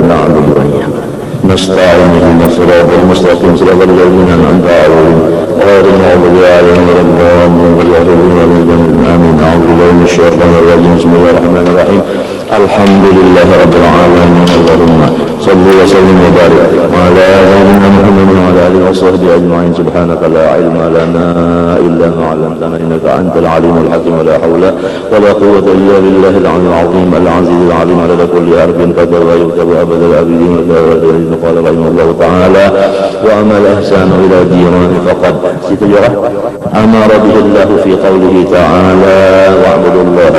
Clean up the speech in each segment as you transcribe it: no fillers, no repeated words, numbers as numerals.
نعبد وإياك نستعين اهدنا الصراط المستقيم صراط الذين أنعمت عليهم غير المغضوب عليهم ولا الضالين آمين. أعوذ بالله من الشيطان الرجيم. بسم الله الرحمن الرحيم. الحمد لله رب العالمين. اللهم صل وسلم وبارك على سيدنا محمد وعلى آله وصحبه أجمعين. سبحانك لا علم لنا إلا ما علمتنا إنك أنت العليم الحكيم. ولا حول ولا قوة إلا بالله العلي العظيم العزيز العليم على كل حرف قدر ويكتب أبد الآبدين. قال رحمه الله تعالى: وأما الإحسان إلى الجيران فقد أمر به الله في قوله تعالى: واعبدوا الله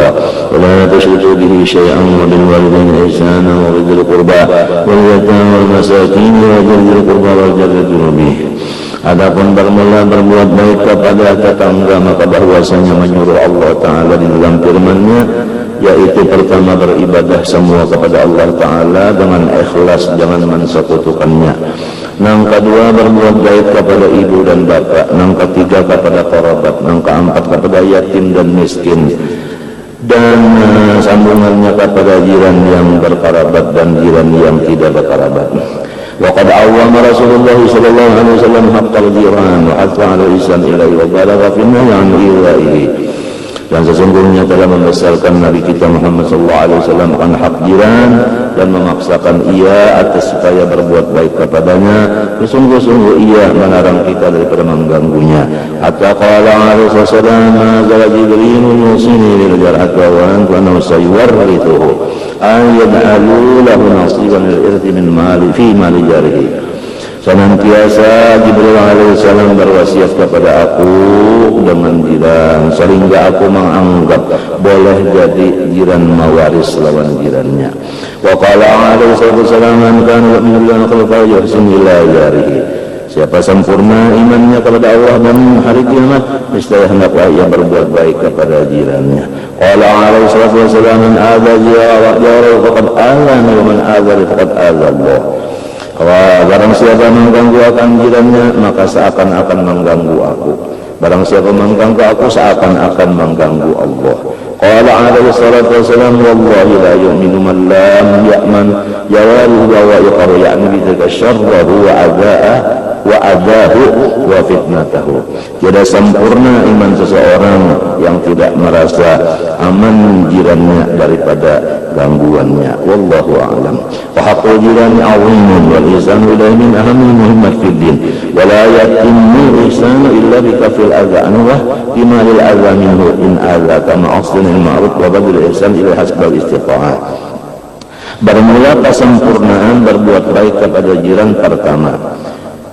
ولا تشركوا به شيئا وبالوالدين إحسانا وبذي القربى واليتامى والمساكين وذي القربى والجار ذي القربى. Adapun berbuat baik kepada tetangga, maka bahwasanya menyuruh Allah Ta'ala di dalam firman-Nya, yaitu pertama beribadah semua kepada Allah Ta'ala dengan ikhlas, jangan mensekutukannya. Yang kedua berbuat baik kepada ibu dan bapak. Yang ketiga kepada kerabat. Yang keempat kepada yatim dan miskin. Dan sambungannya kepada jiran yang berkerabat dan jiran yang tidak berkerabat. وقد عوّم رسول الله صلى الله عليه وسلم حق الجيران وحث على الإحسان إليه وبالغ في النهي عن إيذائه. Dan sesungguhnya telah membesarkan Nabi kita Muhammad SAW akan hak jiran dan memaksakan ia atas supaya berbuat baik kepadanya. Sungguh-sungguh ia melarang kita daripada mengganggunya. Hatta qala alaihi wasallam: "Nazala Jibril yusini lil jar'ati wa antu annahu sayuwarrithuhu ayyad'alu lahu nasiban lil irthi min mali fi mali jarihi." Senantiasa Jibril alaihissalam berwasiat kepada aku dengan jiran, sehingga aku menganggap boleh jadi jiran mewaris lawan jirannya. Wa qala alaihissalam: "Man kana yu'minu billahi wal yawmil akhir ila jarihi." Siapa sempurna imannya kepada Allah dan hari kiamat, niscaya hendaklah ia berbuat baik kepada jirannya. Qala alaihissalam: "Man adza jarahu faqad azani wa man adzani faqad adza Allah." Barang siapa mengganggu akan jirannya, maka seakan-akan mengganggu aku. Barang siapa mengganggu aku, seakan-akan mengganggu Allah. Qala alaihi salatu wassalam: "Wallahi la yu'minu man lam ya'man jawaruhu wa wa'iqahu ya'ni bidhaka syarrahu wa adahu wa fitnatahu." Tidak sempurna iman seseorang yang tidak merasa aman jirannya daripada gangguannya. Wallahu a'lam. Wa haqqul jirani 'azimun wal ihsanu ilayhi min ahammi muhimmat fid din wa la yatimmu ihsanu illa bi kafil adha anhu bima lil adha minhu in adha kama aslinil ma'ruf wa badil ihsan ila hasbal istita'ah. Bermula kesempurnaan berbuat baik kepada jiran pertama,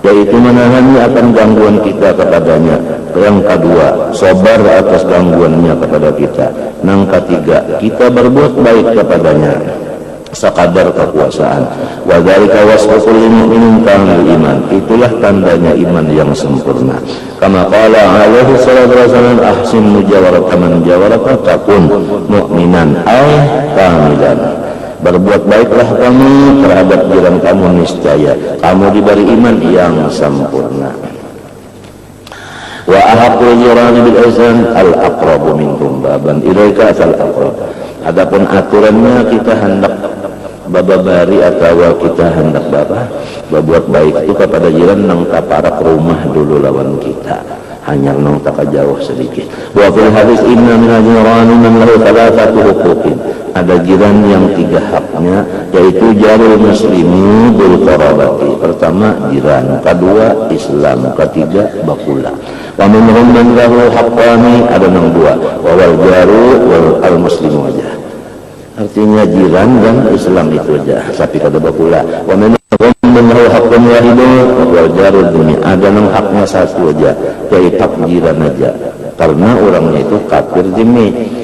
yaitu menangani akan gangguan kita kepadanya. Yang kedua, sabar atas gangguannya kepada kita. Yang ketiga, kita berbuat baik kepadanya sekadar kekuasaan. Wa dzalika wasful mu'minin kamil iman. Itulah tandanya iman yang sempurna. Kama qala alaihi salatu wasallam: "Ahsin mujawarata man jawaraka takun mu'minan ay kamilan." Berbuat baiklah kamu terhadap jiran kamu, niscaya kamu diberi iman yang sempurna. Wa ahaqqul jirani bil ihsan al aqrabu minkum baban ilaika al aqrab. Adapun aturannya, kita hendak bababari atau kita hendak berbuat baik itu kepada jiran nang taparak rumah dulu lawan kita, hanya nang tak jauh sedikit. Wa fil hadis inna min al-jirani man lahu thalathatu huquqin. Ada jiran yang 3 haknya, yaitu jarul muslimi bil qarabati. Pertama jiran, kedua Islam, ketiga bakula. Wa minhum man lahu haqqani, ada yang 2, wa wal jaru wal al muslimu aja. Artinya jiran dan Islam itu aja, tapi kada bakula. Wa minhum man lahu haqqun wahidun wal jaru dumi, ada yang haknya 1 aja, yaitu hak jiran aja. Karena orangnya itu kafir zimmi.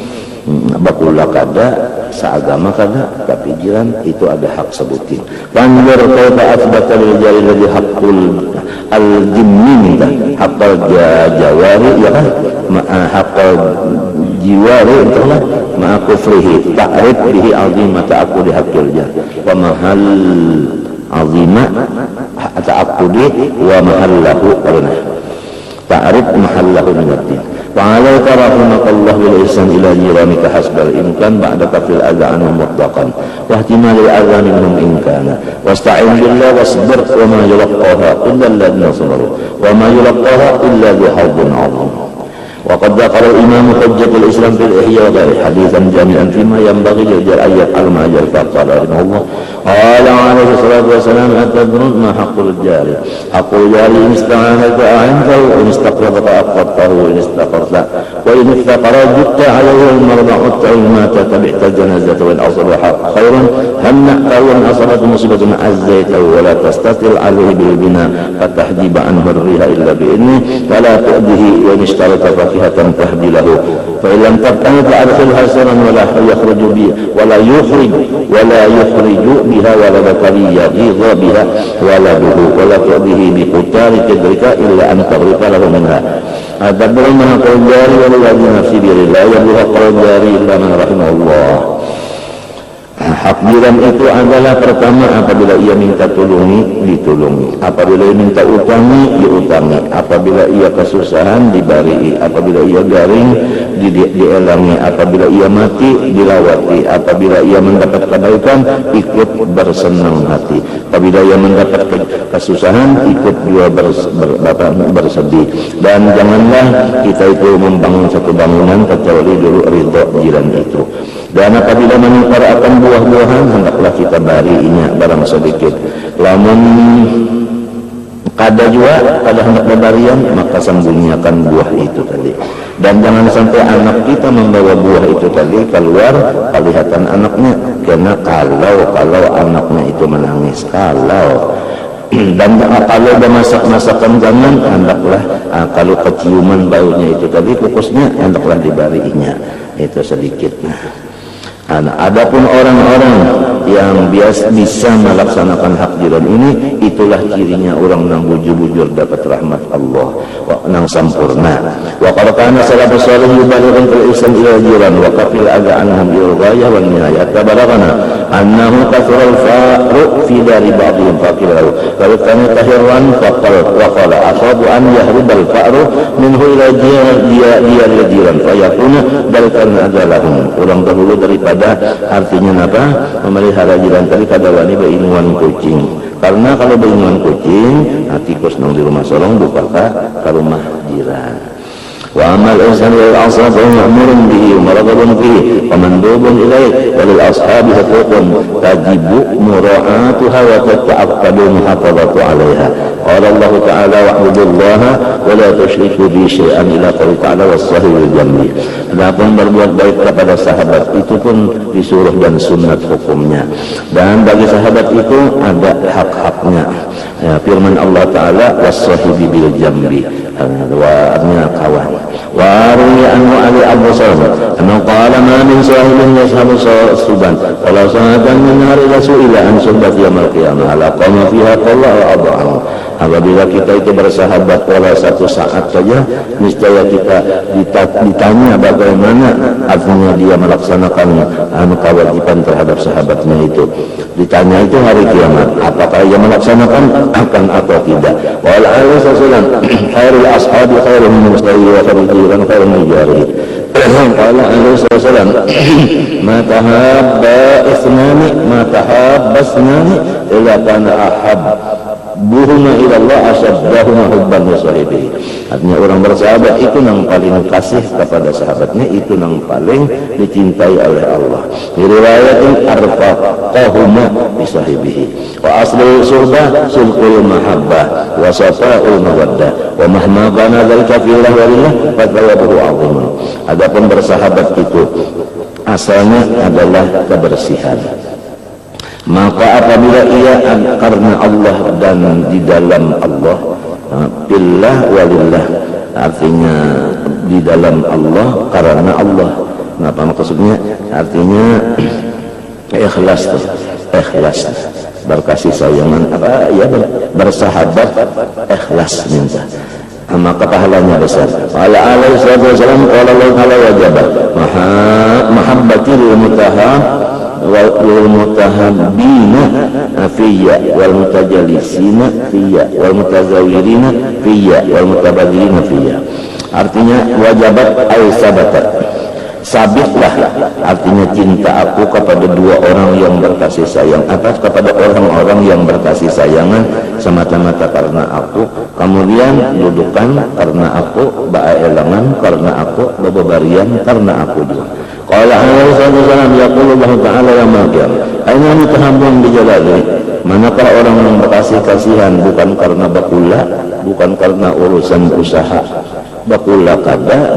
Bakula kada, seagama kada, tapi jiran itu ada hak sebutin. Panjur kaifa asbata lil jari ladzi haqqul al-jimmi minta haqqal jawari, ya kan, haqqal jiwari itulah ma'a kufrihi ta'rif bihi azimah ta'aqqudi haqqil jar wa mahal azimah ta'aqqudi wa mahallahu qarna ta'rif mahallahu min ad-din فعليك رحمك الله بالإحسان إلى جيرانك حسب الإمكان بعد كف الأذى عنهم مطلقا واحتمال الأذى منهم إن كان واستعن بالله واصبر وما يلقاها إلا الذين صبروا وما يلقاها إلا ذو حظ عظيم. وقد ذكر الإمام حجة الإسلام في الإحياء وغيره حديثا جامعا فيما ينبغي للجار أن يفعل مع جار فقال رحمه الله قال عليه الصلاة والسلام أتدرون ما حق الجار؟ حق الجار إن استعانك أعنته وإن استقرضك أقرضته وإن استقرضت وإن افتقر جدت عليه المرض عدت وإن مات تبعت الجنازة وإن أصبح خيرا هنأته وإن أصابت مصيبة عزيته ولا تستطل عليه بالبناء فتحجب عنه الريح إلا بإذنه ولا تؤذه وإن اشترط فاكهة تهدي له فإن لم تبتغ فأدخلها سرا ولا يخرج بها ولدك ليغيظ بها ولده ولا تؤذه بقتال كدرك إلا أن تغرق له منها. أتدرون ما حق الجار والذي نفسي بيده لا يبلغ حق الجار إلا من رحمه الله. Hak jiran itu adalah pertama apabila ia minta tolongi, ditolongi. Apabila ia minta utangi, diutangi. Apabila ia kesusahan, dibari. Apabila ia garing, dielangi. Apabila ia mati, dilawati. Apabila ia mendapat kebaikan, ikut bersenang hati. Apabila ia mendapat kesusahan, ikut juga bersedih. Dan janganlah kita itu membangun satu bangunan kecuali dulu ridho jiran itu. Dan apabila menukar akan buah-buahan, hendaklah kita barinya barang sedikit. Lamun kada juga, kada hendak bebarian, maka sembunyikan buah itu tadi. Dan jangan sampai anak kita membawa buah itu tadi keluar, kelihatan anaknya. Karena kalau anaknya itu menangis, dan kalau ada masakan jangan, hendaklah kalau keciuman baunya itu tadi kukusnya, hendaklah dibarinya itu sedikit. Adapun orang-orang yang bisa melaksanakan hak jiran ini, itulah cirinya orang yang bujur-bujur dapat rahmat Allah nang sampurna. Wa qad kana salafus salih yubalighu fil ihsan ila jiran wa kafil adha anhum bil ghayah wan nihayah. Tabaragana annahu kathura al-faqru fi dari ba'dihim faqilahu wa kana tahirran wa qala asabu an yahribal faqru minhu ila jiran fayakuna dalkan adalahum. Orang dahulu daripada artinya apa? Memelihara jiran tadi kada wani beinuan kucing. Karena kalau beinuan kucing, tikus nang di rumah sorong buka ke rumah jiran. Wa amal insan wal asab ma'murun bihi wa marghubun fihi wa mandubun ilaihi wa lil ashabi huququn tajibu mura'atuha wa tata'aqqadu muhafazatu 'alaiha. Qala Allah Ta'ala wa'budullaha wa la tusyriku bihi syai'an ila qouli ta'ala was-sahihul jambi. Adapun berbuat baik kepada sahabat itu pun disuruh dan sunat hukumnya. Dan bagi sahabat itu ada hak-haknya. Ya, firman Allah Ta'ala was-sahibi bil jambi. Artinya kawan. Wa ruwiya anhu ali Abu Salamah anna qala ma min sahibin yashabu suban wala sa'atan min hari rasulillah an subat yaumil qiyamah ala qama fiha qalla wa adhahu. Apabila kita itu bersahabat wala satu saat saja, niscaya kita ditanya bagaimana artinya dia melaksanakan kewajiban terhadap sahabatnya itu. Ditanya itu hari kiamat, apakah ia melaksanakan akan atau tidak. Wal alaihi wasallam khairul ashabi khairul mustawi wa khairul jiran khairul mujari. Qala alaihi wasallam ma tahabba ithnani ma tahabba ithnani illa kana ahab buhuna ilallah asaddahuma hubban wa sahibihi. Artinya orang bersahabat itu yang paling kasih kepada sahabatnya, itu yang paling dicintai oleh Allah. Di riwayatin arfaqahuma bi sahibihi. Wa aslu suhbah sulqul mahabbah wa safa'ul mawaddah wa mahma kana dzalika fi lillah fa thawabuhu 'azim. Adapun bersahabat itu asalnya adalah kebersihan. Maka apabila ia karena Allah dan di dalam Allah, billah walillah, artinya di dalam Allah karena Allah. Apa maksudnya? Artinya ikhlas, berkasih sayangan, ya bersahabat, ikhlas minta. Maka pahalanya besar. Ala alaihi wasallam qala Allah ta'ala wajaba mahabbatil mutahab wal mutahabbina fiyya wal mutajalisina fiyya wal mutazawirina fiyya wal mutabadilina fiyya. Artinya wajabat ay sabatat, sabitlah, artinya cinta aku kepada dua orang yang berkasih sayang, atas kepada orang-orang yang berkasih sayangan semata-mata karena aku, kemudian dudukan karena aku, baelangan karena aku, bebebarian karena aku juga. Qala alaihi wasallam yaqulullahu ta'ala ya maghfir aina mutahabbun bijalali, manakah orang yang berkasih kasihan bukan karena bakula, bukan karena urusan usaha, bakula kada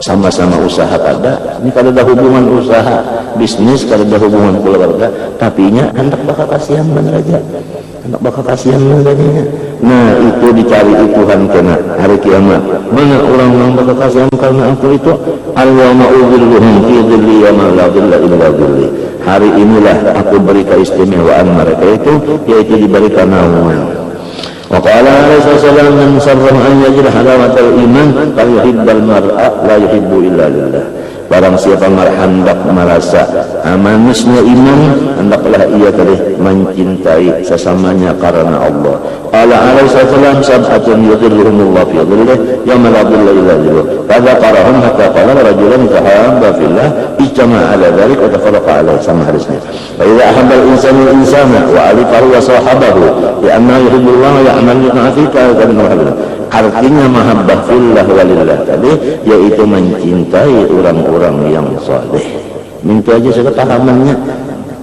sama-sama usaha kada, ini kada ada hubungan usaha bisnis, kada ada hubungan keluarga, tapi nya hendak bakal kasihan bener aja, hendak bakal kasihan bener aja. Nah itu dicari Tuhan kena hari kiamat, mana orang yang bakal kasihan karena aku itu, al-yawma udhilluhum fi dhilli yawma la dhilla illa dhilli, hari inilah aku beri keistimewaan mereka itu, yaitu diberikan naungan. Wa qala alaihi wasallam man sarrahu an yajid halawatal iman fa yuhibbal mar'a la yuhibbu illa lillah. Barang siapa hendak merasa manisnya iman, hendaklah ia tadi mencintai sesamanya karena Allah. Qala alaihi wasallam sab'atun yudhilluhumullahu fi dhillihi yawma la dhilla illa dhilluh. Fadzakarahum hatta qala rajulan tahabba fillah ijtama'a ala dzalik wa tafarraqa alaihi, sama hadisnya. Fa idza ahabba al-insanu al-insana wa alifahu wa sahabahu li'anna yuhibbullah ya'malu ma'afika wa kadhalika. Artinya mahabbah fillah walillah tadi yaitu mencintai orang-orang yang saleh. Itu aja sudah pahamannya.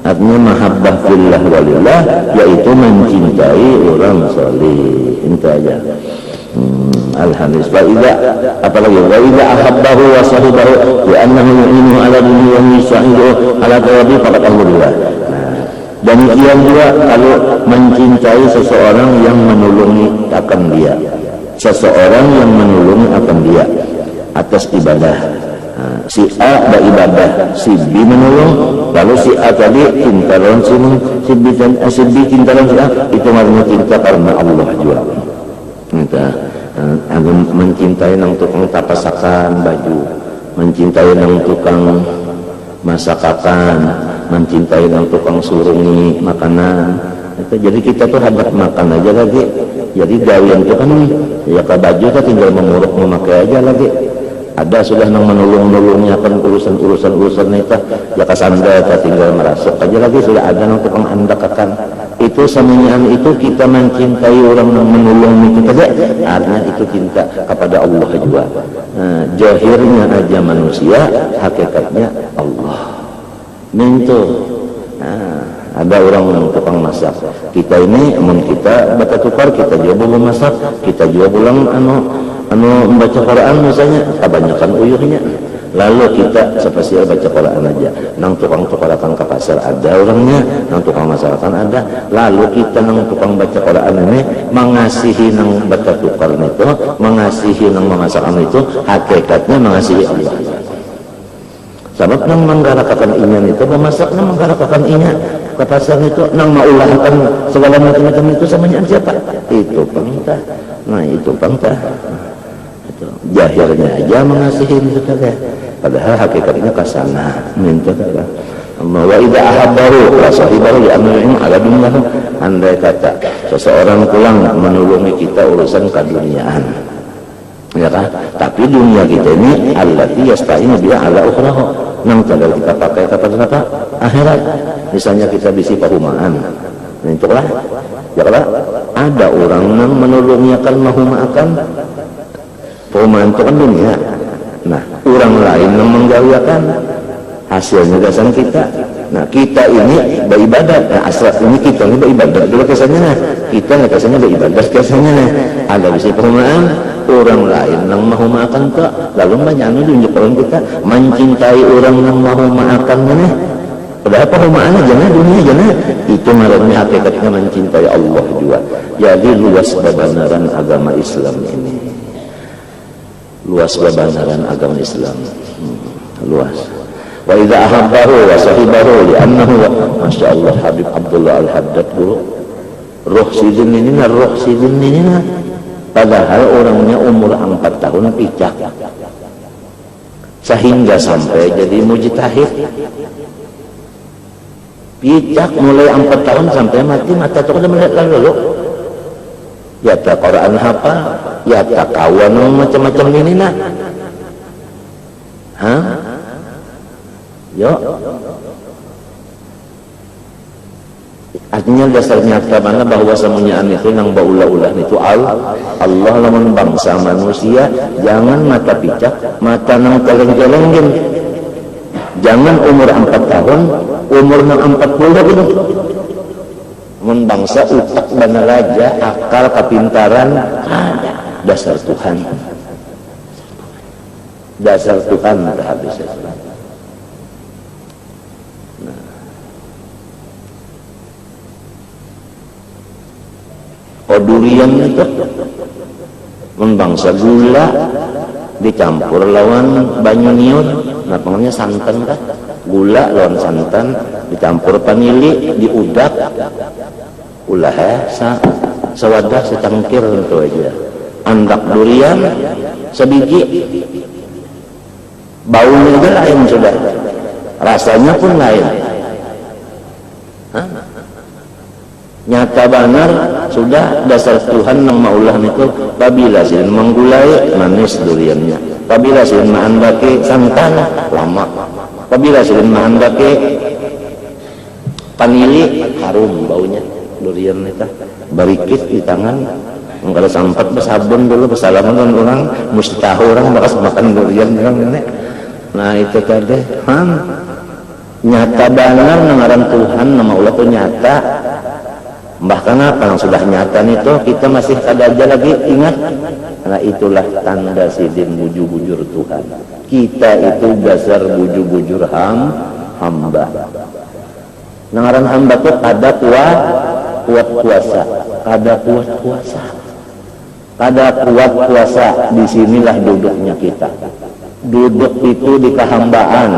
Artinya mahabbah fillah walillah yaitu mencintai orang saleh. Itu aja. Alhamdulillah. Wa idza apalagi wa idza ahabbahu wa sahibahu wa annahu yu'inu ala dunya wa yusa'idu ala tawabi faqad alhamdulillah. Demikian juga kalau mencintai seseorang yang menolongi akan dia, seseorang yang menolongi akan dia atas ibadah. Si A beribadah, si B menolong, lalu si A tadi cinta lawan si B cinta lawan si A, itu namanya cinta karena Allah juga. Kita mencintai nang tukang tapasakan baju, mencintai nang tukang masakakan, mencintai nang tukang surungi makanan. Itu jadi kita tuh hendak makan aja lagi. Jadi gawian itu kan ya ke baju kita tinggal menguruk memakai aja lagi. Ada sudah nang menolong-nolongnya kan urusan itu ya kesanda kita tinggal merasuk aja lagi, sudah ada nang tukang andakakan. Itu semuanya itu kita mencintai orang yang menolong itu tadi, artinya itu cinta kepada Allah juga. Zahirnya aja manusia, hakikatnya Allah. Itu. Ada orang yang tukang masak. Kita ini kita baca tukar, kita juga belum masak, kita juga pulang membaca Quran misalnya, kebanyakan uyuhnya. Lalu kita spesial baca Quran aja. Nang tukang tukarakan ke pasar ada orangnya, nang tukang masakan ada. Lalu kita nang tukang baca Quran ini mengasihi nang baca tukar itu, mengasihi nang memasakan itu, hakikatnya mengasihi Allah. Sebab nang menggarakakan inyan itu, memasak nang menggarakakan inyan ke pasar itu, nang maulahkan segala macam-macam itu samanya siapa? Itu pangtah. Nah itu pangtah. Itu jahirnya aja mengasihi itu saja. Padahal hakikatnya kasana. Minta saja. Wa idza ahabbahu wa sahibahu ya'malu ala dunyahum. Andai kata seseorang pulang menolongi kita urusan keduniaan, ya kan? Tapi dunia kita ini allati yasta'inu biha ala ukhraha, nang tinggal kita pakai kepada apa? Akhirat. Misalnya kita bisi pahumaan, itulah ya kan? Ada orang yang menolongnya kan mahumakan pahumaan itu kan dunia. Nah orang lain yang menggawiakan hasilnya gasan kita. Nah kita ini beribadah, nah asal ini kita ini beribadah dulu kesannya, nah kita nggak kesannya beribadah kesannya, nah ada bisi pahumaan orang lain yang mau makan tak, lalu banyak tunjukkan kita mencintai orang yang mau makan mana. Padahal pahumaan jangan dunia jangan, itu malamnya hakikatnya mencintai Allah juga. Jadi luas kebenaran agama Islam ini, luas kebenaran agama Islam, luas. Wa idza ahabbahu wa sahibahu li'annahu, masya Allah Habib Abdullah Al-Haddad dulu, roh sidin ini padahal orangnya umur 4 tahun picak sehingga sampai jadi mujtahid. Picak mulai 4 tahun sampai mati mata itu udah melihat lalu ya Quran hafal, ya takawan macam-macam ini nah. Hah? Yo. Artinya dasar nyata mana bahwa semuanyaan itu nang baulah-ulah itu Allah lamun bangsa manusia jangan mata picak, mata nang keleng-kelengin. Jangan umur 4 tahun, umur nang 40 gitu. Mun bangsa utak bana raja, akal kepintaran ada dasar Tuhan. Dasar Tuhan dah habis. Durian itu membangsa gula dicampur lawan banyu niut, nah pengennya santan kan, gula lawan santan dicampur panili diudak, ulah sewadah secangkir itu aja. Andak durian sebiji, baunya aja lain sudah, rasanya pun lain. Hah? Nyata benar sudah dasar Tuhan nang maulah itu babila silin menggulai manis duriannya, babila silin mahandake santan lama, babila silin mahandake panili harum baunya durian itu barikit di tangan. Kalau sampat bersabun dulu bersalaman dengan orang mesti tahu orang bakas makan durian orang. Nah itu tadi nyata benar nangaran Tuhan nama Allah itu nyata. Bahkan apa yang sudah nyata itu kita masih ada aja lagi ingat. Nah itulah tanda sidin bujur-bujur Tuhan. Kita itu dasar bujur-bujur hamba. Nangaran hamba itu ada kuat kuasa, ada kuat kuasa, ada kuat kuasa. Disinilah duduknya kita. Duduk itu di kehambaan.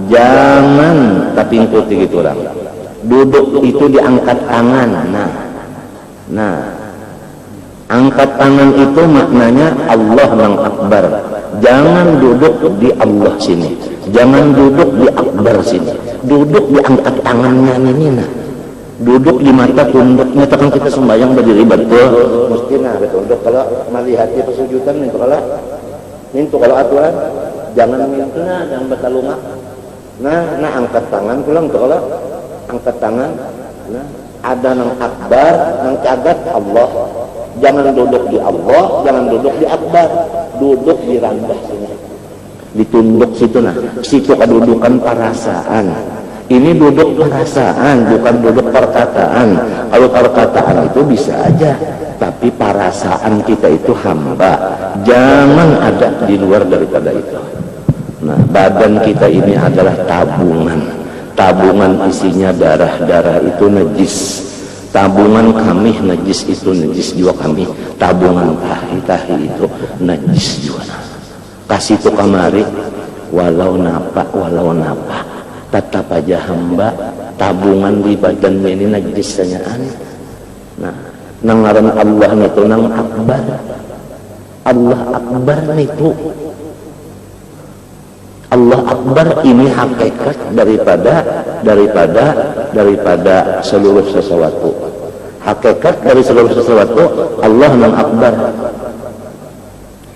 Jangan tapi ikuti gitu orang. Duduk itu diangkat tangan. Nah, angkat tangan itu maknanya Allah yang akbar. Jangan duduk di Allah sini, jangan duduk di akbar sini. Duduk diangkat tangannya ini. Nah, duduk di mata tunduknya. Tekan kita sembahyang berdiri betul. Mesti nah tunduk kalau melihat pesujudan mintu kalau aturan jangan mintu jangan betaluma. Nah angkat tangan pulang tuh kalau angkat tangan, nah, ada nang akbar, nang cagat Allah. Jangan duduk di Allah, jangan duduk di akbar, duduk di randah sini, ditunduk situ. Nah, situ kedudukan perasaan. Ini duduk perasaan, bukan duduk perkataan. Kalau perkataan itu bisa aja, tapi perasaan kita itu hamba. Jangan ada di luar daripada itu. Nah, badan kita ini adalah tabungan. Tabungan isinya darah-darah itu najis. Tabungan kami najis itu najis juga kami. Tabungan tahi itu najis juga. Kasih itu kamari walau napa tetap aja hamba. Tabungan di badan ini najis sanyaan. Nah, nangaran Allah itu nang akbar. Allah akbar itu. Allah akbar ini hakikat daripada seluruh sesuatu. Hakikat dari seluruh sesuatu Allah nang akbar.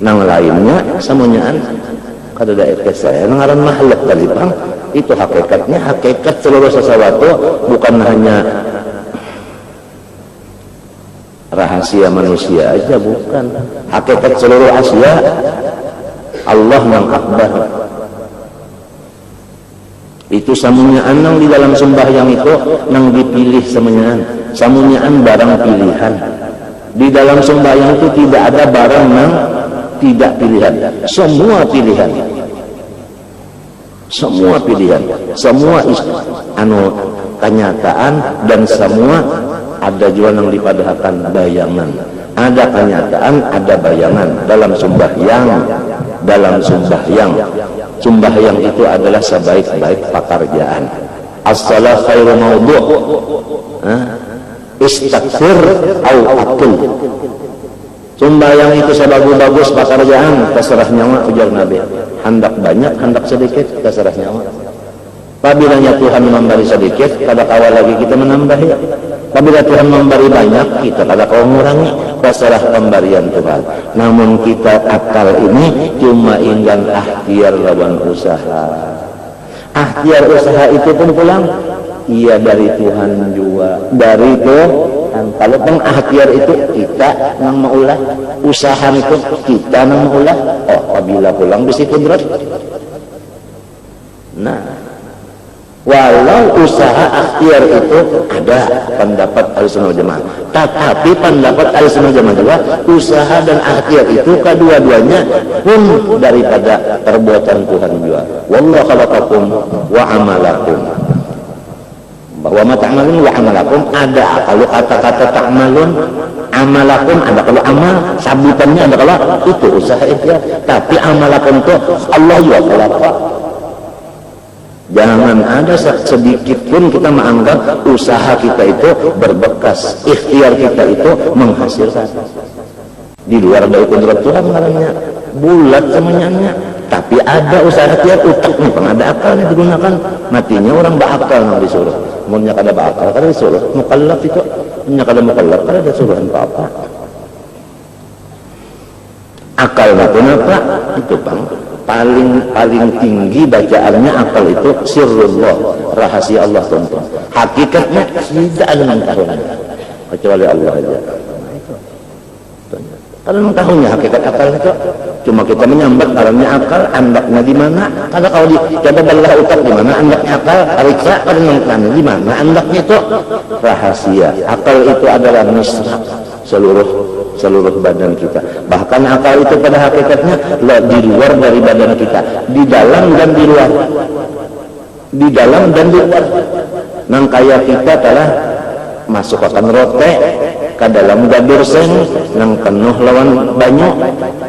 Nang lainnya semuanyaan kada ada saya nangaran makhluk tadi bang. Itu hakikatnya hakikat seluruh sesuatu, bukan hanya rahasia manusia aja, bukan. Hakikat seluruh Asia Allah nang akbar. Itu samunyaan nang di dalam sembahyang itu nang dipilih samunyaan barang pilihan. Di dalam sembahyang itu tidak ada barang nang tidak pilihan, semua pilihan, semua kenyataan, dan semua ada juga yang dipadahkan bayangan. Ada kenyataan, ada bayangan dalam sembahyang. Sembahyang itu adalah sebaik-baik pekerjaan. As-salat khairu maudhu', istakfir au akil. Sembahyang itu sebagus-bagus pekerjaan, terserah nyawa ujar Nabi. Hendak banyak, hendak sedikit, terserah nyawa. Apabila Tuhan memberi sedikit, kada kawal lagi kita menambah ya. Apabila Tuhan memberi banyak, kita kada kawal mengurangi. kita serah pemberian Tuhan. Namun kita akal ini cuma inggan ikhtiar lawan usaha. Ikhtiar usaha itu pun pulang iya dari Tuhan juga, dari Tuhan. Kalau pengikhtiar itu kita nang maulah, usaha itu kita nang maulah. Oh, apabila pulang bisi kudrat. Nah, walau usaha ikhtiar itu ada pendapat Ahlussunnah wal Jamaah, tetapi pendapat Ahlussunnah wal Jamaah juga usaha dan ikhtiar itu kedua-duanya pun daripada perbuatan Tuhan juga. Wallahu khalaqakum wa amalakum. Bahwa ma ta'malun wa amalakum ada kalau kata-kata ta'malun, amalakum ada kalau amal, sabutannya ada kalau itu usaha ikhtiar. Tapi amalakum itu Allah ya khalaqa. Jangan ada sedikit pun kita menganggap usaha kita itu berbekas, ikhtiar kita itu menghasilkan. Di luar dari kudrat Tuhan namanya bulat semuanya. Tapi ada usaha ikhtiar utak nih, ada akalnya digunakan. Matinya orang bakal nang disuruh. Maunya kada bakal kada disuruh. Mukallaf itu, punya kada mukallaf kada ada suruhan apa-apa. Akalnya pun apa? Itu Bang. Paling tinggi bacaannya akal itu sirrullah, rahasia Allah tonton. Hakikatnya tidak ada yang tahu kecuali Allah aja. Kalau mengetahuinya hakikat akal itu cuma kita menyambat karena akal andaknya di mana. Kalau coba belah utak di mana andaknya akal, ariksa kalau mengetahuinya di mana andaknya itu rahasia. Akal itu adalah misra seluruh badan kita. Bahkan akal itu pada hakikatnya di luar dari badan kita, di dalam dan di luar. Di dalam dan di luar. Nang kaya kita telah masukkan rote ke dalam gadur seng nang penuh lawan banyu,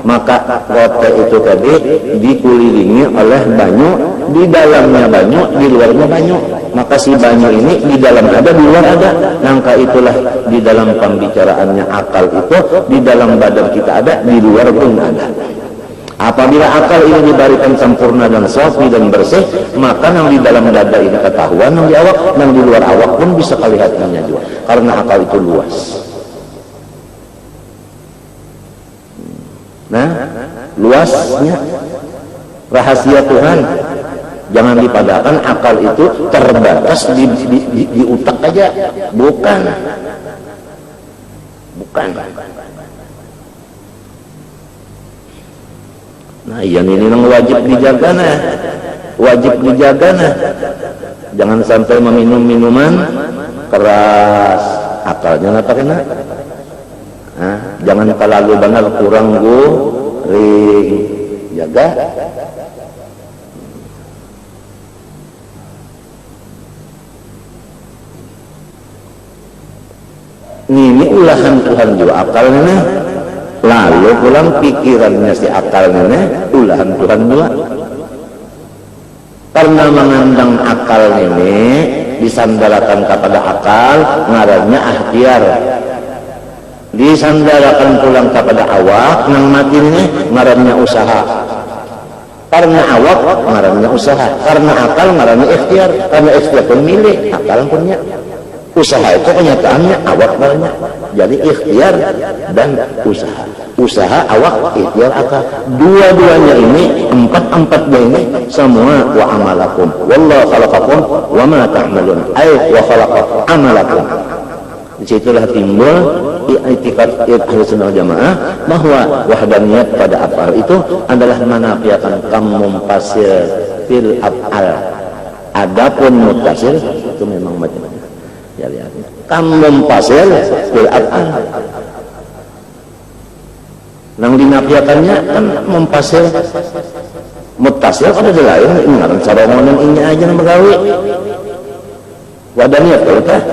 maka rote itu tadi dikelilingi oleh banyu, di dalamnya banyu, di luarnya banyu. Maka si banyu ini di dalam ada, di luar ada. Nangka itulah di dalam pembicaraannya akal itu, di dalam badan kita ada, di luar pun ada. Apabila akal ini diberikan sempurna dan safi dan bersih, maka yang di dalam dada ini ketahuan, yang di awak, yang di luar awak pun bisa kelihatannya juga. Karena akal itu luas. Nah, luasnya rahasia Tuhan. Jangan dipadakan akal itu terbatas di utak aja. Bukan. Nah, yang ini yang wajib dijaga nah. Jangan sampai meminum minuman keras, akalnya apa kena? Nah, jangan terlalu banyak kurang guring. Jaga. Ini ulahan Tuhan juga akalnya, lalu pulang pikirannya si akalnya ulahan Tuhan juga. Karena mengandang akal ini disandarakan kepada akal, ngarannya ikhtiar. Disandarakan pulang kepada awak, nang mati ini ngarannya usaha. Karena awak ngarannya usaha, karena akal ngarannya ikhtiar. Karena ikhtiar pun milik, akal punya. Usaha itu kenyataannya awak banyak. Jadi ikhtiar dan usaha. Usaha awak, ikhtiar akal. Dua-duanya ini, empat-empatnya ini semua wa amalakum. Wallahu khalaqakum wa ma ta'malun. Wa khalaqa amalakum. Disitulah timbul i'tikad Ahlussunnah wal Jamaah bahwa wahdaniyat pada af'al itu adalah menafikan kamumpasil fil af'al. Adapun muttasil itu memang macam-macam. Ya lihat. Kamumpasil fil af'al. Nang dinafiakannya kan mumpasil muttasil ada di lain ngaran cara ngomong ini aja nang begawi. Wahdaniyat kalau tah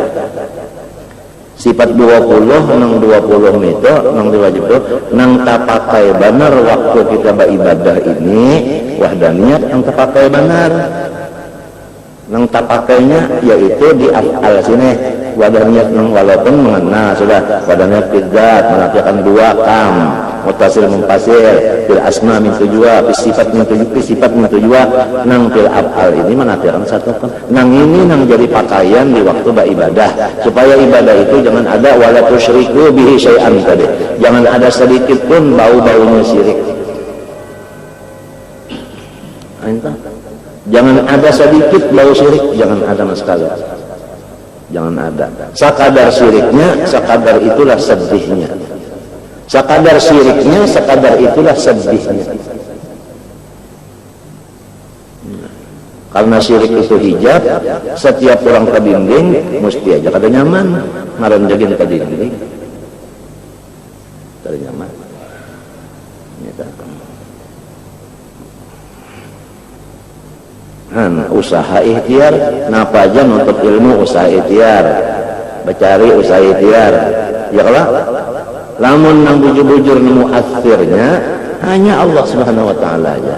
sifat 20 nang 20 itu nang diwajib itu nang tak pakai benar waktu kita beribadah ini wahdaniyat yang terpakai benar. Nang tak pakainya yaitu di af'al sini wadaniyat walaupun mengenal sudah wadaniyat bidzat menafikan dua kam mutasil mumpasil fil asma min tujua sifat min tujua nang fil afal ini menafikan satu kam nang ini nang jadi pakaian di waktu beribadah supaya ibadah itu jangan ada wala tusyriku bihi syai'an tadi jangan ada sedikit pun bau-baunya syirik. Jangan ada sedikit bau syirik, jangan ada sama sekali. Jangan ada. Sekadar syiriknya, sekadar itulah sedihnya. Sekadar syiriknya, sekadar itulah sedihnya. Karena syirik itu hijab, setiap orang kebimbing mesti aja kada nyaman, ngaran jagin kebimbing. Kada nyaman. Usaha ikhtiar napa aja nuntut ilmu usaha ikhtiar becari usaha ikhtiar ya kalau lamun nang bujur-bujur nemu akhirnya hanya Allah subhanahu wa ta'ala aja.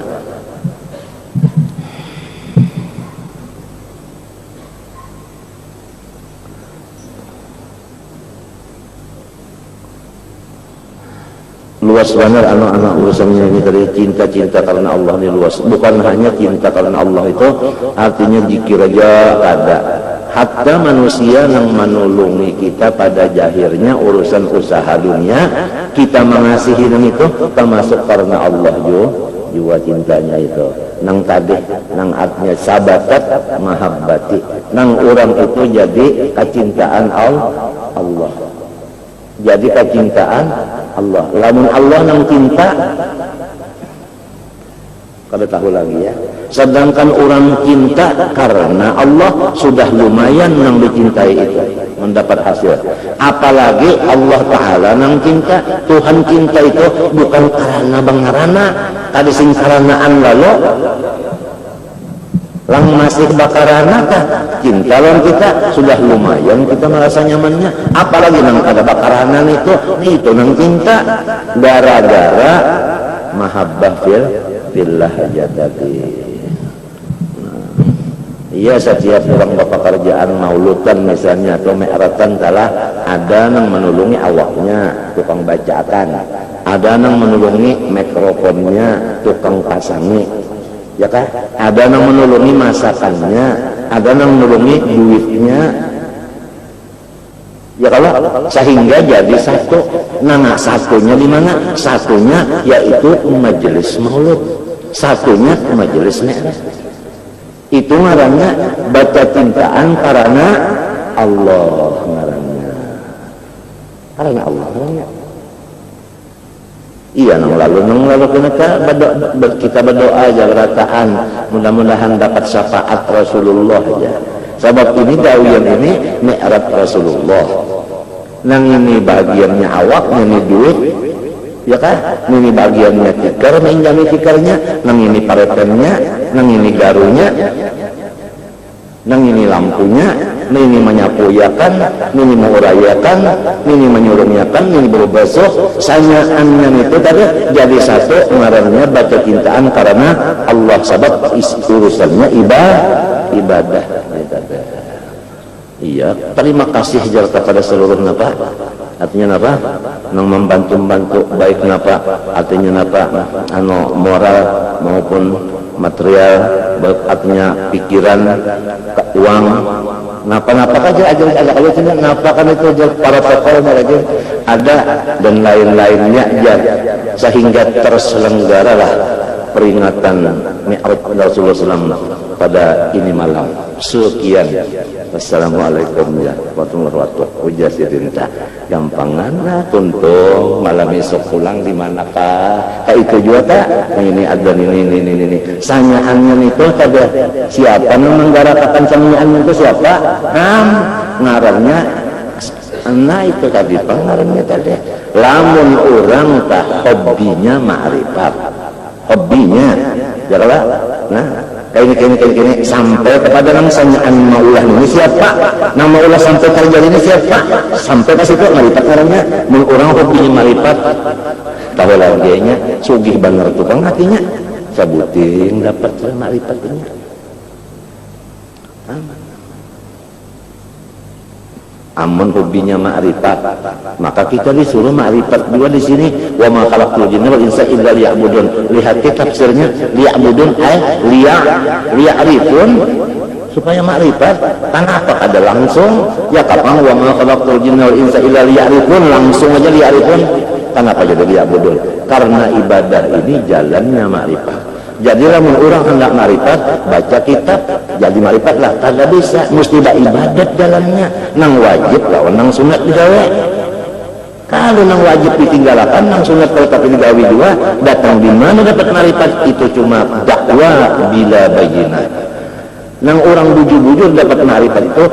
Luas benar anak-anak urusannya ini dari cinta-cinta karena Allah ini luas. Bukan hanya cinta karena Allah itu artinya zikir aja ada. Hatta manusia yang menolongi kita pada jahirnya urusan usaha dunia kita mengasihi dan itu termasuk karena Allah juga cintanya itu. Nang tadi nang artinya sabatat mahabbati. Nang orang itu jadi kecintaan Allah. Jadi kecintaan Allah. Lamun Allah nang cinta kada tahu lagi ya. Sedangkan orang cinta karena Allah sudah lumayan nang dicintai itu mendapat hasil. Apalagi Allah Ta'ala nang cinta. Tuhan cinta itu bukan karena bangarana tadi sing karanaan lalu lang masih bakarana kah cinta lawan kita sudah lumayan kita merasa nyamannya apalagi nang ada bakaranan itu nang cinta gara-gara mahabbah fillah aja tadi. Iya setiap orang pekerjaan maulutan misalnya atau mi'ratan salah ada nang menolongi awaknya tukang bacakan ada nang menolongi mikrofonnya tukang pasangi ya kan? Ada yang menolongi masakannya, ada yang menolongi duitnya, ya kalau sehingga jadi satu. Nah satunya di mana? Satunya yaitu majelis maulud, satunya majelis mi'raj. Itu ngarannya baca cintaan karena Allah ngarannya, karena Allah ngarannya. Iya nang lalu kita berdoa jabarataan mudah-mudahan dapat syafaat Rasulullah aja. Sebab ini dawian ini mi'raj Rasulullah. Nang ini bagiannya awak, ini duit, ya kan? Ini bagiannya tikar, menjami tikarnya. Nang ini paretennya, nang ini garunya, nang ini lampunya, ini menyapuyakan, ini mengurayakan, ini menyurungyakan, ini berbasuh. Sanyaannya itu tadi jadi satu ngarannya baca cintaan karena Allah sebab urusannya ibadah. Iya, terima kasih jar kepada seluruh napa. Artinya napa? Nang membantu baik napa? Artinya napa? Moral maupun material, artinya pikiran, uang, napa aja kalau tidak napa kan itu aja para tokohnya aja ada dan lain-lainnya aja sehingga terselenggaralah peringatan Mi'raj Rasulullah SAW pada ini malam. Sekian. Wassalamualaikum warahmatullahi wabarakatuh. Ujar sirinta gampangan lah tuntung malam esok pulang di manakah itu juga tak ini ada ini sanyaannya itu tadi siapa yang menggarakakan sanyaannya itu siapa ngarannya itu tadi pengarannya tadi lamun orang tak hobinya ma'rifat hobinya jadilah nah kayak sampai kepada nang sanyaan maulah ini siapa nang maulah sampai terjadi ini siapa sampai pas itu maripat karena orang hobinya maripat tahu lagi nya sugih bener tukang hatinya sabuting dapat maripatnya Amun hobinya ma'rifat, maka kita disuruh ma'rifat juga di sini. Wa ma khalaqtul jinna wal insa illa liya'budun. Lihat tafsirnya, liya'budun liya'rifun, supaya ma'rifat. Kenapa ada langsung? Ya kapan wa ma khalaqtul jinna wal insa illa liya'rifun, langsung aja liya'rifun. Kenapa jadi liya'budun? Karena ibadah ini jalannya ma'rifat. Jadilah orang hendak ma'rifat, baca kitab, jadi ma'rifat lah. Tidak bisa, mesti ada ibadat jalannya. Nang wajib lah, nang sunat digawe. Kalau nang wajib ditinggalkan, nang sunat kalau tapi digawe juga, datang di mana dapat ma'rifat? Itu cuma dakwah bila bayinah. Nang orang bujur-bujur dapat ma'rifat itu,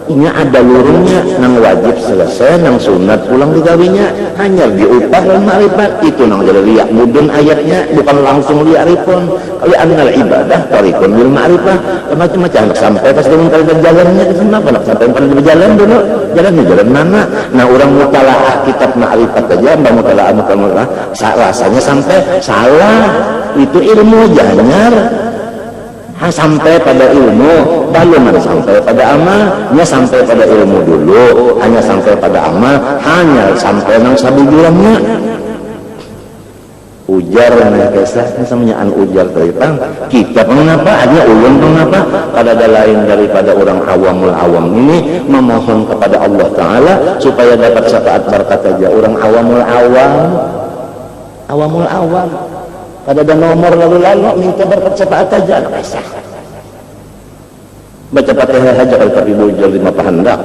ini ada lurungnya. Nang wajib selesai, nang sunat pulang digawinya, hanya diupah dan ma'rifat. Itu nang jadi liyak mudun ayatnya, bukan langsung liya'rifun. Kalau annal ibadah tarikun bil ma'rifah, macam-macam sampai pas dengan kalian jalannya itu kenapa nak sampai pada berjalan dulu, jalan mana? Nah orang mutalaah kitab ma'rifat aja, mbak mutalaah rasanya sampai salah. Itu ilmu janyar. Sampai pada ilmu, belum sampai pada amalnya, sampai pada ilmu dulu, hanya sampai pada amal, hanya sampai nang sabujurannya. Ujar dan kisah, ini semuanya ujar tentang kita mengapa, hanya ulun mengapa, pada lain daripada orang awam ini memohon kepada Allah Ta'ala supaya dapat syafaat berkat aja. Orang awamul awam pada ada nomor lalu minta berkat syafaat aja, kisah baca Fatihah aja kalau tapi bujur lima pahandak.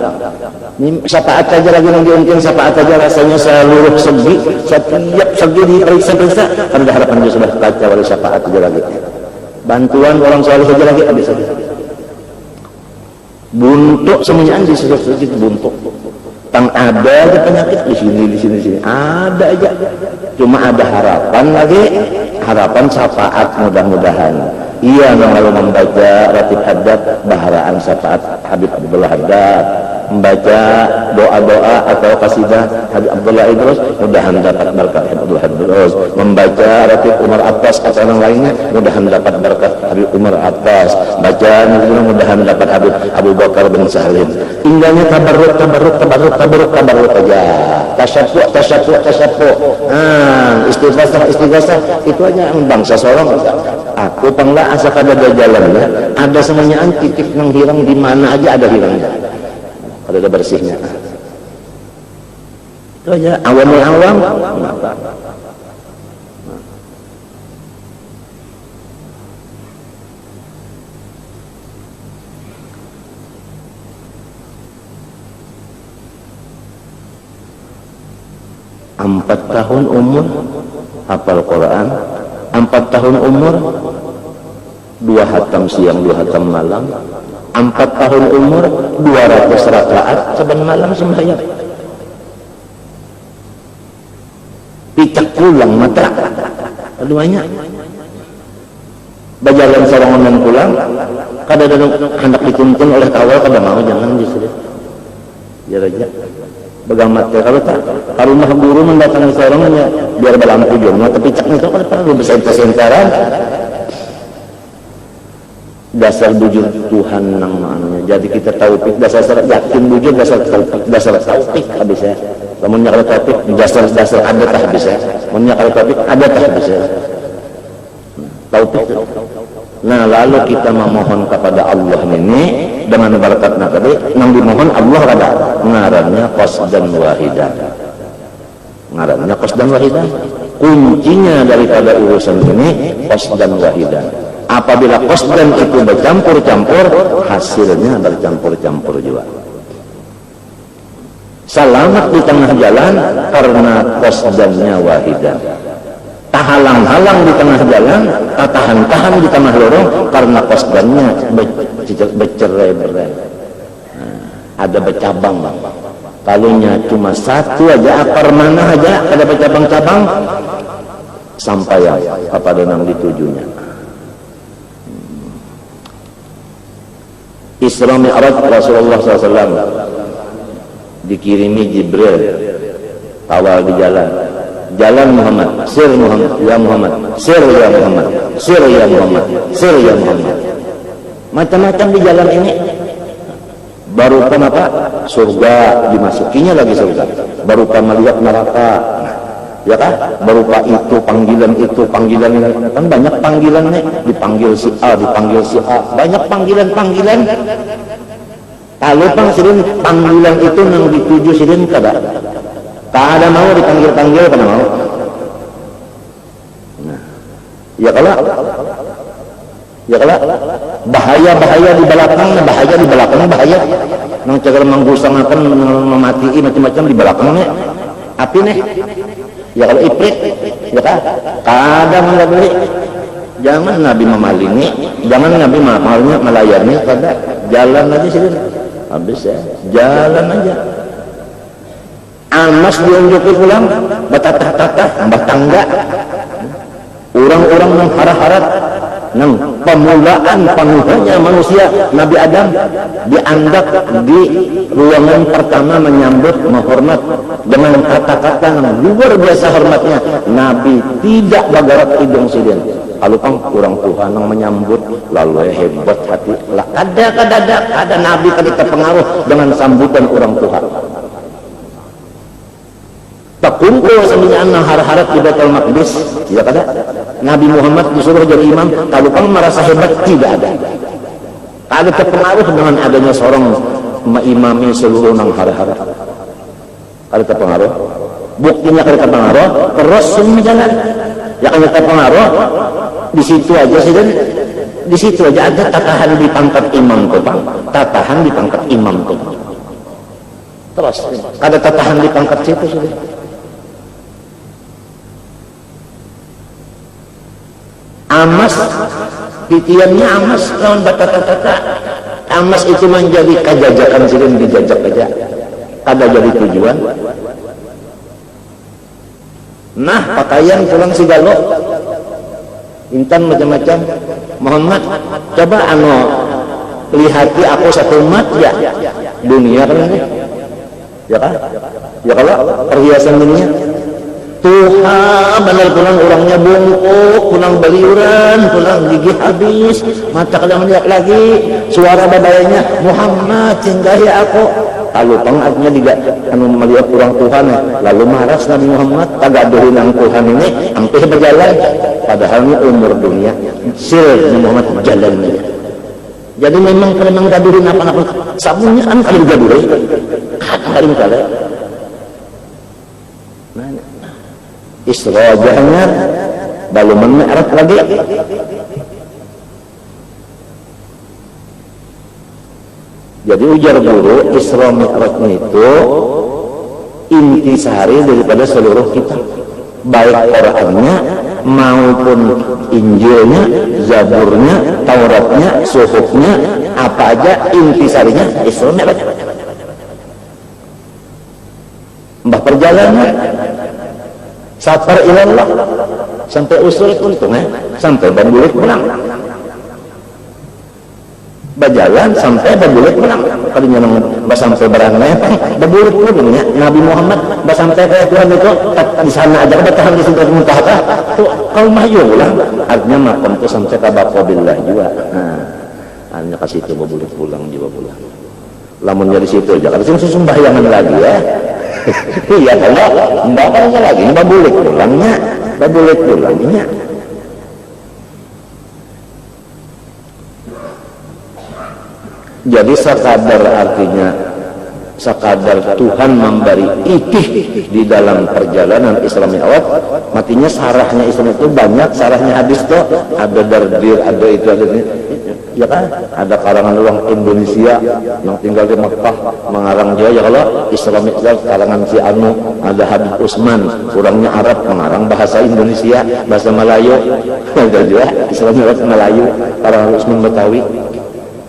Ini syafaat aja lagi yang diunting, syafaat aja rasanya seluruh segi, setiap segi diperiksa-periksa. Ada harapan juga sudah baca oleh syafaat aja lagi. Bantuan orang soleh saja lagi habis aja. Buntuk semuanya di segi buntuk. Tang ada aja penyakit di sini ada aja. Cuma ada harapan lagi, harapan syafaat mudah-mudahan. Iya, kalau membaca ratib haddad baharaan syafaat Habib Abdullah Haddad, membaca doa-doa atau qasidah Habib Abdullah Idrus, mudahan dapat berkat Habib Abdullah Idrus. Membaca ratib Umar Abbas atau orang lainnya, mudahan dapat berkat Habib Umar Abbas. Bacaan mudahan dapat Habib Abu Bakar bin Salim. Indahnya tabarruk aja. Tasyaffu. Istighfar itu aja bangsa sorong. Aku panglah asa kada ada jalannya, ada semuanya titik yang hilang di mana aja ada hilangnya. Ada bersihnya. Itu aja awamul awam. Empat tahun umur hafal Quran, 4 tahun umur 2 hatam siang 2 hatam malam, 4 tahun umur 200 rakaat saban malam sembahyang. Picak pulang mata keduanya berjalan sorongan pulang kada ada hendak dituntun oleh kawal kada mau, jangan disuruh jaraja pegang mata. Kalau mah guru mendatangi sorongannya biar berlampu jomnya, tapi caknya itu kan perlu besar-besaran dasar bujur Tuhan nang maknanya. Jadi kita taufik dasar yakin bujur dasar taufik habisnya. Namun kalau taufik dasar ada tah habisnya. Namun kalau taufik ada tah habisnya. Taufik. Nah lalu kita memohon kepada Allah ini dengan barakatna tadi nang dimohon Allah ada ngarannya qasdan wahidan. Ngarannya qasdan wahidan. Kuncinya daripada urusan ini qasdan wahidan. Apabila qasdan itu bercampur-campur, hasilnya bercampur-campur juga. Selamat di tengah jalan karena qasdannya wahidan. Tahalang-halang di tengah jalan, tahan-tahan di tengah lorong karena qasdannya bercerai-berai. Ada bercabang. Kalunya cuma satu aja, akar mana aja ada bercabang-cabang sampai kepada yang ditujunya. Isra Mi'raj Rasulullah SAW dikirimi Jibril awal di jalan Muhammad, sir Muhammad, ya Muhammad, sir ya Muhammad, sir ya Muhammad, sir ya Muhammad. Macam-macam di jalan ini Barukan apa? Surga, dimasukinya lagi surga. Barukan melihat neraka. Ya kan? Berupa itu panggilan kan banyak panggilannya, dipanggil si A, dipanggil si A, banyak panggilan. Kalau panggilan itu nang dituju sidin kada mau dipanggil kada mau. Nah, ya kalau bahaya di belakang bahaya nang cagar manggusangaken memati macam-macam di belakangnya api nih. Ya kalau iprit, ya kan? Kadang beli, jangan Nabi memalingi, jangan Nabi melayani, kada jalan aja sih, habis ya, jalan aja. Amas diunjukin pulang, batatah, batangga, orang-orang yang harap-harap, nang pemulaan penuhnya manusia Nabi Adam dianggap di ruangan pertama menyambut menghormat dengan kata-kata yang luar biasa hormatnya. Nabi tidak bagarat hidung sidin kalau kurang Tuhan yang menyambut lalu hebat hati lah ada Nabi kali terpengaruh dengan sambutan orang Tuhan. Terkumpul sebenarnya harap-harap di Baitul Maqdis, ya kada? Nabi Muhammad disuruh jadi imam, kalau kamu merasa hebat tidak ada. Kalau terpengaruh dengan adanya seorang mengimami seluruh nang harap-harap. Kalau terpengaruh, buktinya kalau terpengaruh, terus semua jalan. Ya kalau terpengaruh, di situ aja sih dan di situ aja ada tatahan di pangkat imam tuh, tatahan di pangkat imam tuh. Terus ada tatahan di pangkat situ sudah. Amas, titiannya amas lawan batata-tata. Amas itu menjadi kajajakan sering dijajak aja. Kada jadi tujuan. Nah, pakaian pulang si galo. Intan macam-macam. Muhammad, coba lihati aku satu umat ya. Dunia kan ini. Ya kan? Ya kalau perhiasan dunia. Tuhan benar pulang orangnya bungkuk, pulang beliuran, pulang gigi habis, mata kada melihat lagi, suara babayanya Muhammad singgahi aku. Kalau pengatnya juga melihat orang Tuhan, lalu marah Nabi Muhammad tagaduhin ang Tuhan ini, hampir berjalan, padahal ini umur dunia, sil Muhammad jalan aja. Jadi memang gaduhin apa-apa, sabunnya kan kali gaduhin, kadang kali. Isra jangan balu Mi'raj lagi. Jadi ujar guru Isra Mi'raj itu intisari daripada seluruh kitab, baik Qur'annya maupun Injilnya, Zaburnya, Tauratnya, Suhufnya, apa aja intisarinya Isra Mi'raj. Mbah perjalanan safar ilallah sampai usul untung sampai Bandulit pulang, berjalan sampai Bandulit pulang. Kalinya nang sampai barangnya Bandulit pulangnya Nabi Muhammad sampai ke Tuhan itu di sana aja bertahan di Sidratul Muntaha tuh kau mayu pulang artinya makom itu sampai ke Baqabillah juga. Nah hanya kasih itu Bandulit pulang juga pulang lamun dari situ aja kalau sing sembahyangan lagi ya. Iya kalau mbak aja lagi mbak boleh pulangnya. Jadi sekadar artinya sekadar Tuhan memberi itih di dalam perjalanan Isra Mi'raj, matinya sarahnya Isra itu banyak, sarahnya hadis tuh ada Dardir, ada itu ada ini. Ya kan? Ada karangan orang Indonesia yang tinggal di Mekah mengarang dia ya kalau Isra Mi'raj karangan si Anu, ada Habib Usman kurangnya Arab mengarang bahasa Indonesia, bahasa Melayu. Ada juga Isra Mi'raj Melayu, karangan Usman Betawi.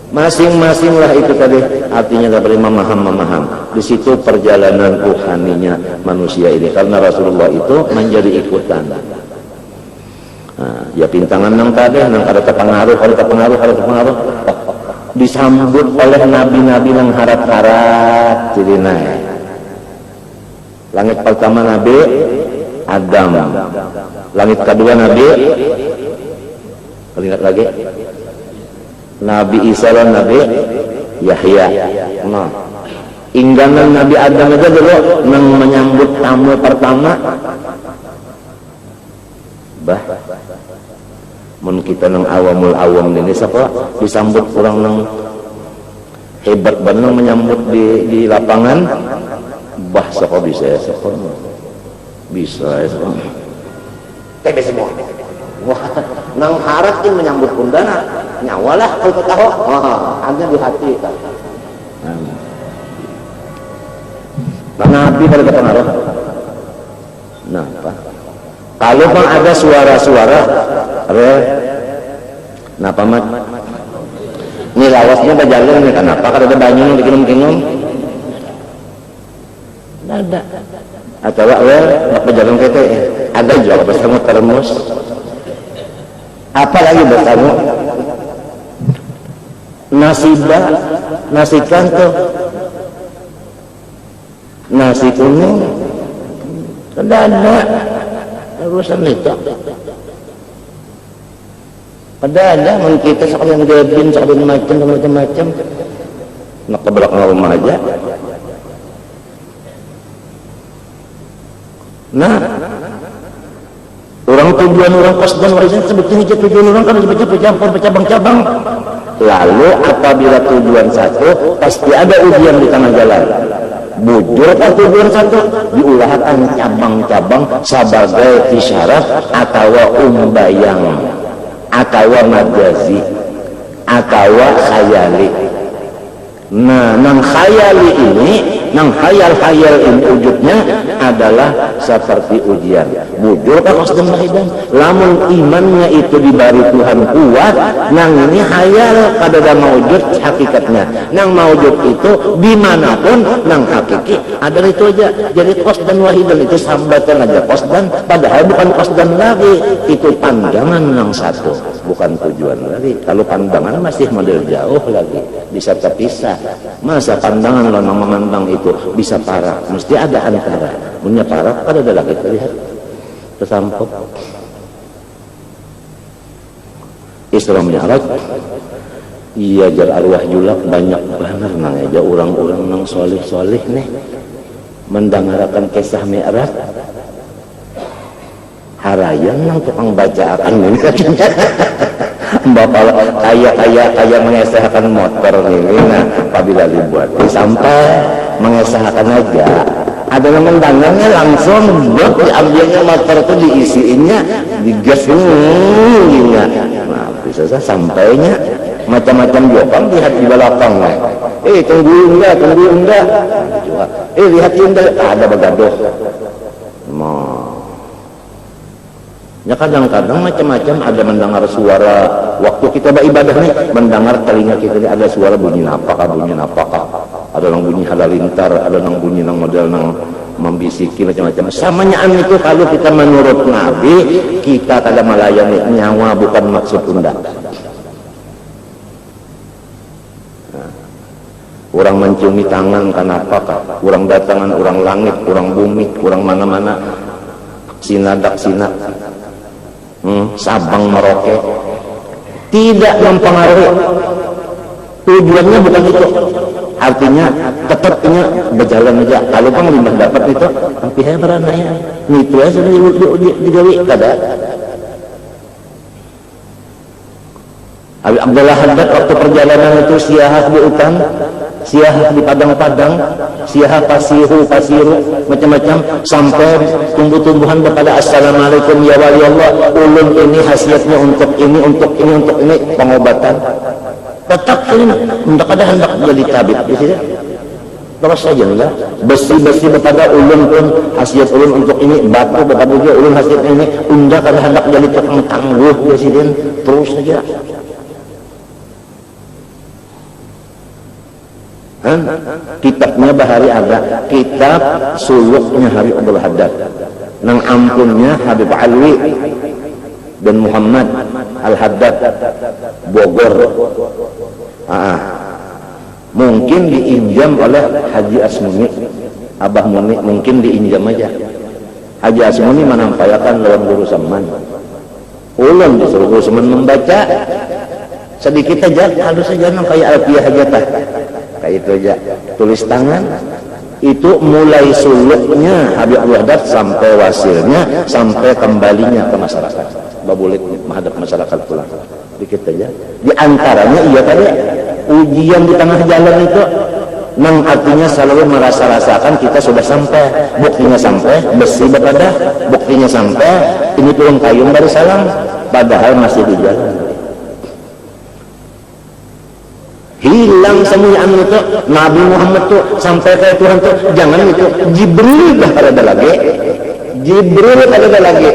Masing-masing lah itu tadi artinya dapat memaham di situ perjalanan ruhaninya manusia ini karena Rasulullah itu menjadi ikutan. Nah, ya pintangan nang tadi nang ada terpengaruh disambut oleh nabi-nabi yang harap-harap jadi naik. Langit pertama Nabi Adam, langit kedua Nabi ingat lagi Nabi Isa dan Nabi Yahya. Nah, ingganan Nabi Adam aja dulu nang menyambut tamu pertama. Bah, mun kita nang awam ini siapa disambut kurang nang hebat bener menyambut di lapangan. Bah, siapa bisa ya, siapa bisa ya, siapa tebe semua. Wah, nang harap ini menyambut kundana nyawalah kalau kita tahu. Wah, ada di hati kan. Nah, Nabi pada kepengaruh. Nah, apa? Kalau bang ada suara-suara, napa mat? Ini lawasnya berjalan nih, kenapa? Kalau ada banyak dikinum-kinum, ada. Atau bak berjalan kita ada juga bersama termos. Apalagi bersama nasi kanto, nasi kuning, ada urusan itu. Ada kita sekalian gebin, sekalian macam-macam, nak ke belakang rumah aja. Nah, orang tujuan orang qasdan warisan sebetulnya tujuan orang kan sebetulnya bercabang-cabang. Lalu apabila tujuan satu, pasti ada ujian di tengah jalan. Bujur kan tujuan satu, diulahkan cabang-cabang sebagai isyarat atau umbayang, atau majazi, atau khayali. Nah, nang khayali ini, nang khayal-khayal ini wujudnya adalah seperti ujian. Bujur kan qasdan wahidan. Lamun imannya itu diberi Tuhan kuat, nang ini khayal kada maujud hakikatnya. Nang maujud itu dimanapun nang hakiki adalah itu aja. Jadi qasdan wahidan itu sambatan aja qasdan, padahal bukan qasdan lagi. Itu pandangan nang satu, bukan tujuan lagi. Kalau pandangan masih model jauh lagi, bisa terpisah. Masa pandangan lo memandang itu bisa parah, mesti ada antara. Punya parah, ada lagi terlihat tersampuk. Isra Mi'raj, iya jar arwah julak banyak banget nang aja orang-orang nang solih-solih nih mendengarkan kisah Mi'raj. Harayan nang tukang bacaan ini. Bapak kaya mengesahkan motor ini, nah apabila dibuat sampai mengesahkan aja ada yang mendangannya langsung buat diambilnya motor itu diisiinnya digasnya. Nah bisa sampainya macam-macam jawaban lihat di belakang lah. Tunggu enggak lihat enggak ada begaduh. Ya kadang-kadang macam-macam ada mendengar suara waktu kita beribadah nih, mendengar telinga kita ini ada suara bunyi napakah, ada yang bunyi halalintar, ada yang bunyi yang model yang membisiki macam-macam. Samanyaan itu kalau kita menurut Nabi, kita kada melayani nyawa bukan maksud unda. Orang menciumi tangan kenapakah? Orang datangan, orang langit, orang bumi, orang mana-mana, sinadak sinak. Sabang Merauke tidak mempengaruhi, tujuannya bukan itu, artinya tetapnya berjalan aja. Kalau bang limbah dapat itu tapi hebat ya itu aja sudah digawi kada. Abdullah Haddad waktu perjalanan itu siahah di hutan, siahah di padang-padang, siahah pasiru macam-macam, sampai tumbuh-tumbuhan berkata assalamualaikum ya wali Allah, ulun ini khasiatnya untuk ini pengobatan. Tetap ini tidak ada hendak jadi tabib di sini. Terus saja enggak besi berkata ulun pun khasiat ulun untuk ini, batu berkata juga ulun khasiat ini, unda kada hendak jadi tukang tangguh presiden. Terus saja. Kitabnya bahari ada kitab suluknya Habib Abdul Haddad, nang ampunnya Habib Alwi dan Muhammad Al-Haddad Bogor. Mungkin diinjam oleh Haji Asmuni, Abah Muni, mungkin diinjam aja. Haji Asmuni menampaikan lawan guru Saman, ulun disuruh guru Saman membaca sedikit aja, halus saja nampai Alfiyah Hajatah. itu aja tulis tangan itu mulai suluknya Habib Wahdat sampai wasilnya sampai kembalinya ke masyarakat babulit menghadap masyarakat pulang dikit aja di antaranya iya tadi ujian di tengah jalan itu nang artinya selalu merasa-rasakan kita sudah sampai buktinya sampai besi berkadah buktinya sampai ini turun kayung dari salam padahal masih di jalan hilang semua anu itu Nabi Muhammad tuh sampai ke Tuhan tuh jangan itu Jibril dah ada lagi Jibril ada lagi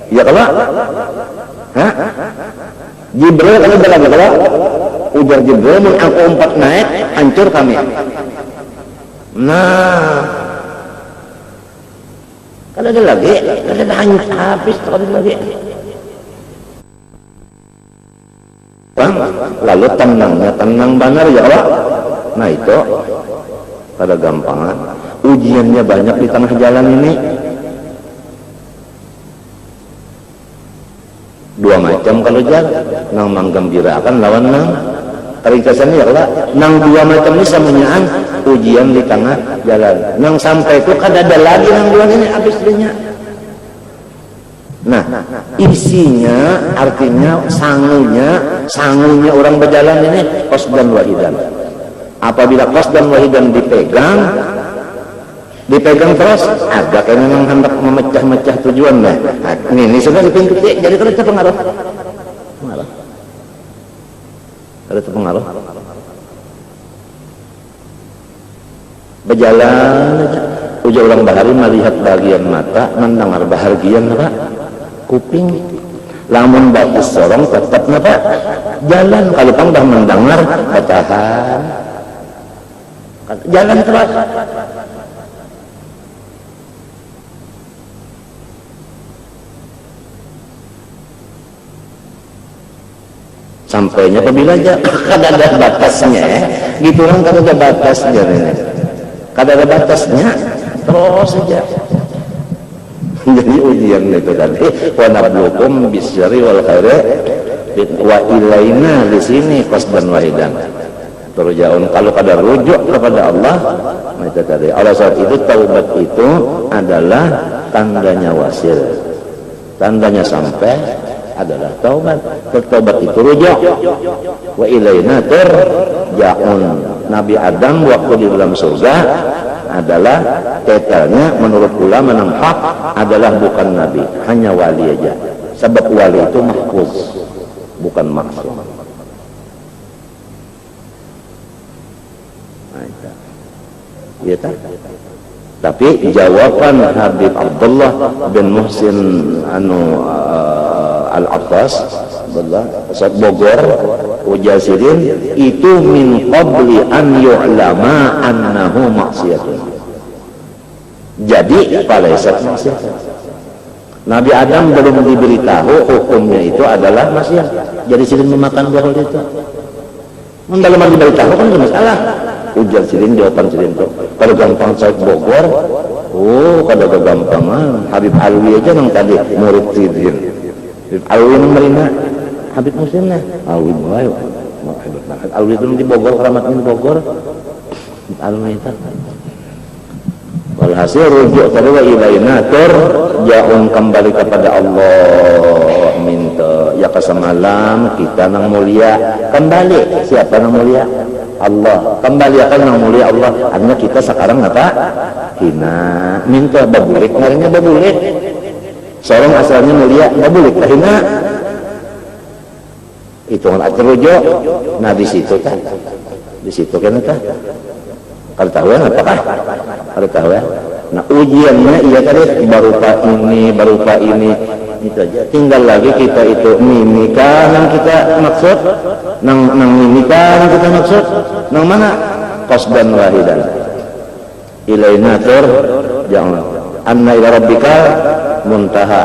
ya kalau Jibril ada lagi kalau ujar Jibril mun aku 4 naik hancur kami nah kalau ada lagi kalau ada hancur habis kalau ada lagi lalu tenang benar ya Allah nah itu pada gampangan ujiannya banyak di tengah jalan ini 2 macam kalau jalan nang menggembirakan lawan nang ringkasannya ya Allah nang 2 macam ini samanyaan ujian di tengah jalan nang sampai itu kan ada lagi nang 2 ini habis dirinya nah isinya artinya sangunya orang berjalan ini qasdan wahidan apabila qasdan wahidan dipegang terus agak kayak memang hendak memecah-mecah tujuan nah ini sudah dipintu jadi kalau itu pengaruh ada pengaruh berjalan aja ujung orang bahari melihat bagian mata mendengar bahagian apa kuping lamun bagus sorong tetap apa jalan kalau pang dah mendengar bertahan jalan terus sampainya apabila aja kada ada batasnya gitu kan kada ada batasnya kada ada batasnya terus saja jadi ujian itu tadi wa nablukum bisyarri wal khairi wa ilaina di sini qasdan wahidan turja'un kalau kada rujuk kepada Allah itu tadi oleh saat itu taubat itu adalah tandanya wasil tandanya sampai adalah taubat taubat itu rujuk wa ilaina turja'un Nabi Adam waktu di dalam surga adalah detailnya menurut ulama yang hak adalah bukan nabi hanya wali aja sebab wali itu mahfuz bukan maksum iya tak tapi jawaban Habib Abdullah bin Muhsin Al-Abbas Ustaz Bogor Ujasirin itu min qabli an yu'lama annahu maksiyatun jadi paleset maksiat Nabi Adam belum diberitahu hukumnya itu adalah maksiat jadi silin memakan buah itu dalam diberitahu kan ada masalah ujar silin jawaban silin itu kalau gampang Ustaz Bogor kada kegampangan Habib Alwi aja yang tadi murid Sidin Habib Alwi yang merina Habib Muslimnya Alwi mulai hebat banget Alwi itu di Bogor keramatnya di Bogor Alwi itu walhasil rujuk tadi wa ilaina turja'un kembali kepada Allah minta ya kesemalam kita nang mulia kembali siapa nang mulia Allah kembali akan nang mulia Allah artinya kita sekarang apa hina minta babulik ngarinya babulik seorang asalnya mulia babulik hina itu kan rujuk nah di situ kan kan kalau tahu apakah kalau tahu nah ujiannya iya tadi berupa ini itu aja tinggal lagi kita itu mimika yang kita maksud nang mimika yang kita maksud nang mana qasdan wahidan ilaina jangan anna ila rabbika muntaha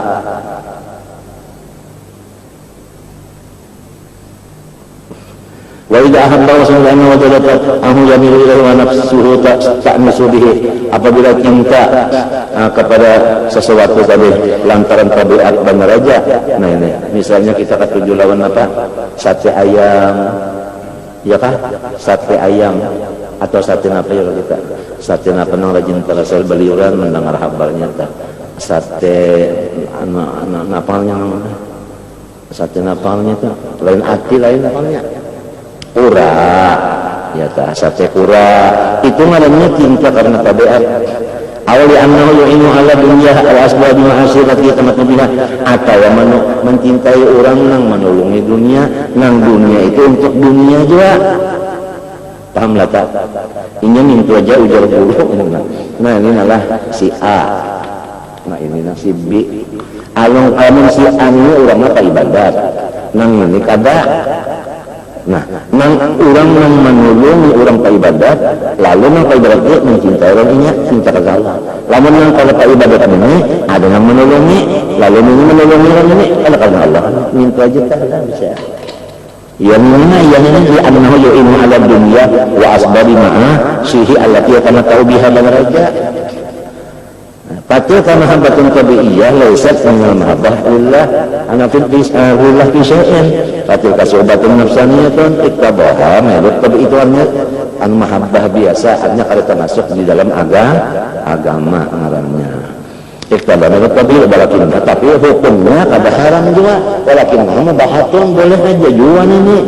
wa idza ahabba rasulullah wa jalata ahu yamilu ilaihi wa nafsuhu ta'nisu bihi apabila cinta kepada sesuatu tadi lantaran tabiat dan raja nah ini misalnya kita ketuju lawan apa sate ayam ya kah? Sate ayam atau sate apa ya kita? Sate apa nang rajin terasal beliuran mendengar kabarnya tah. Sate napalnya namanya. Sate napalnya tuh lain hati lain napalnya. Kura, ya tah sate kura. Itu namanya cinta karena tabiat. Awali annahu yu'inu ala dunya wa asbabi ma'asirati tamat biha, atau mencintai orang nang menolongi dunia, nang dunia itu untuk dunia juga. Paham lah tak? Ini mintu aja ujar guru. Nah ini adalah si A. Nah ini nah si B. Alung si A ini orangnya ke ibadat. Nang ini kada. Nah, nang orang nang menolongi orang ke ibadat, lalu nang ke ibadat dia mencintai orang ini, cinta ke Allah. Lalu nang kalau ke ibadat ini ada yang menolongi, lalu ini menolongi orang ini, karena Allah minta aja tak bisa. Yang ini di annahu yu'inu ala dunya wa asbabi ma'a sihi allati yatamatta'u biha bal-raja. Patil ka mahabbatun tabi'iyah laysat minal mahabbah lillah anafil lillah fi syai'in. Patil ka suhbatun nafsaniyatun iktabaha menurut tabi'ituannya an mahabbah biasa hanya kalau termasuk di dalam agama ngarannya. Iktabah menurut tabi'ih walakin tapi hukumnya kada haram juga. Walakin mubahatun boleh aja juan ini.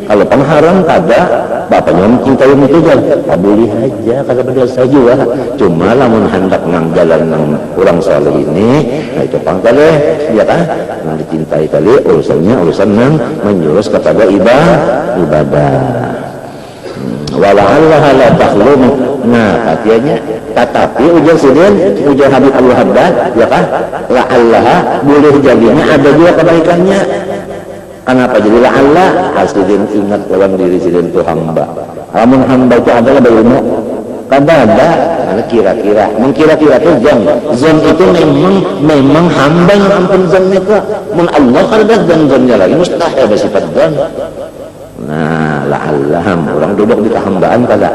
Kalau pengharam kada, bapaknya mencintai itu kan, boleh aja kada berdosa juga. Cuma lamun hendak nang jalan nang orang saleh ini, nah itu pangkale, ya kan? Nang dicintai kali urusannya urusan nang menjurus kepada ibadah. Wala'allah la takhlu. Nah, katanya tetapi ujar Habib Al-Haddad, ya kan? La'allah boleh jadinya ada juga kebaikannya. Kenapa jadi la'allah? Hasilin ingat dalam diri sidin itu hamba. Namun hamba itu adalah berilmu. Kada ada, karena kira-kira. Mengkira-kira itu zon itu memang hamba yang ampun zon itu. Mun Allah kada zon-zonnya lagi mustahil bersifat zon. Nah, la'allah orang duduk di kehambaan kada.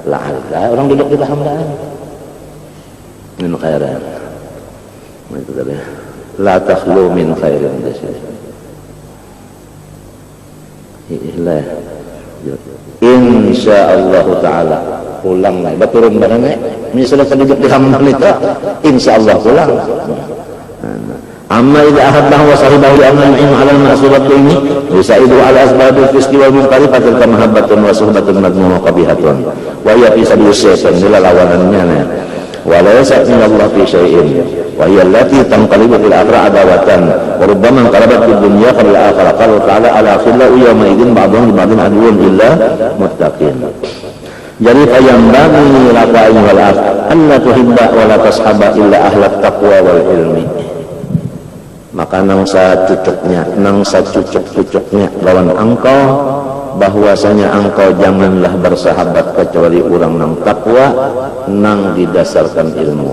La'allah orang duduk di kehambaan. Min khairan. Itu tadi. La takhlu min khairin dasir. Insyaallah taala pulang lah baturun barangnya misalnya penduduk di hambal itu insyaallah pulang. Amma idza ahabbahu wa sahibahu li anna yu'inu 'ala al-ma'subat ini yusaidu 'ala asbabil fisqi wal munkari fatil mahabbatun wa suhbatun madmumah qabihatun wa hiya fi sabil syaitan lil lawanannya wa la yasat min Allah fi syai'in wa hiya allati tanqalibu fil akhirah adawatan wa rubbama qalabat fid dunya fil akhirah qala ta'ala ala khillau yawma idzin ba'dhum li ba'dhin aduwwun illa muttaqin. Jadi fayambaghi laka ayyuhal akh an la tuhibba wa la tashaba illa ahlat taqwa wal ilmi. Maka nang sacucuk-cucuknya lawan engkau bahwasanya engkau janganlah bersahabat kecuali orang nang takwa nang didasarkan ilmu.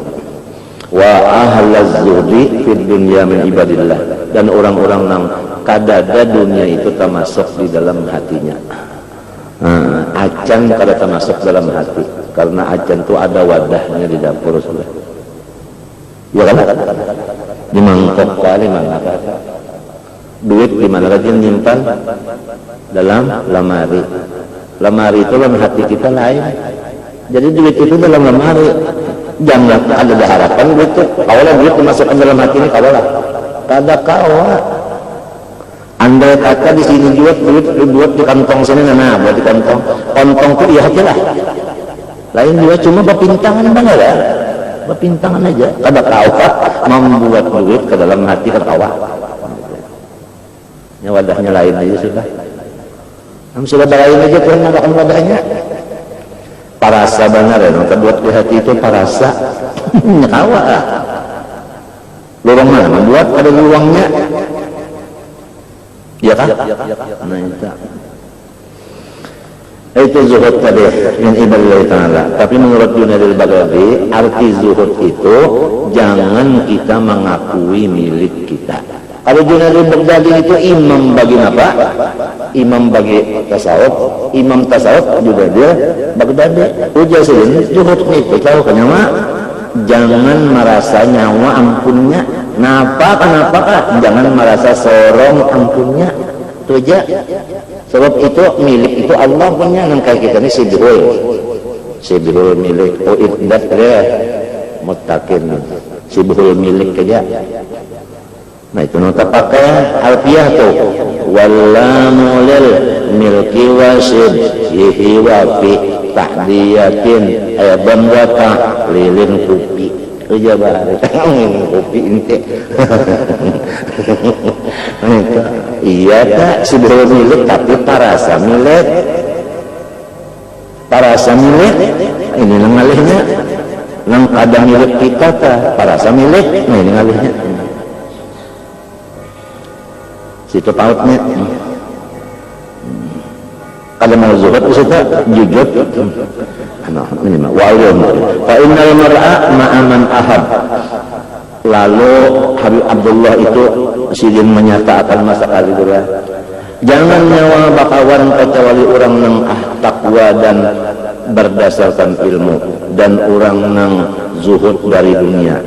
Wa ahlaz zuhdi fid dunya min ibadillah, dan orang-orang nang kadada dunia itu termasuk di dalam hatinya. Acan kada termasuk dalam hati karena acan itu ada wadahnya di dapur sudah. Ya kan? Di mangkok kali mana kata duit di mana rajin nyimpan dalam lamari. Lamari itu dalam hati kita lain. Jadi duit itu dalam lemari. Jangan ada harapan duit itu. Kawalah duit dimasukkan dalam hati ini kawalah. Kada kawa. Andai kata di sini duit di kantong sini, nah buat di kantong. Kantong itu iya hati lah. Lain juga cuma berpintangan bang ya. Berpintangan aja. Kada kawa membuat duit ke dalam hati ketawa. Ya wadahnya lain aja sudah. Sudah lain aja Tuhan namakan wadahnya. Parasa benar ya, terbuat di hati itu parasa. Nyawa. Lurang mana? Membuat ada luangnya. Ya kan? Nah itu zuhud tadi min ibadillah ta'ala. Tapi menurut Junaidil Baghdadi arti zuhud itu jangan kita mengakui milik kita. Kalau Junaidil Baghdadi itu imam bagi apa? Imam bagi tasawuf, imam tasawuf Junaidil Baghdadi. Ujar sini zuhud itu tahu kenapa? Jangan merasa nyawa ampunnya. Kenapa? Jangan merasa sorong ampunnya. Itu aja. Sebab itu milik itu Allah punya, nang kayak kita ini sibhul milik iddat ya muttaqin sibhul milik aja. Nah itu nota pakai alfiyah tuh wallamu lil milki wasid yihi wafi tahdiyatin ayban wata lilin kupi aja bari minum kopi ini iya tak sibhul milik tapi parasa milik ini nang ngalihnya nang kada milik kita ta parasa milik nah ini ngalihnya situ pautnya kada mau zuhud itu jujud minimal wa'ulum fa innal mar'a ma'aman ahab. Lalu Habib Abdullah itu sidin menyatakan masa kali dulu jangan nyawa bakawan kecuali orang nang takwa dan berdasarkan ilmu dan orang nang zuhud dari dunia.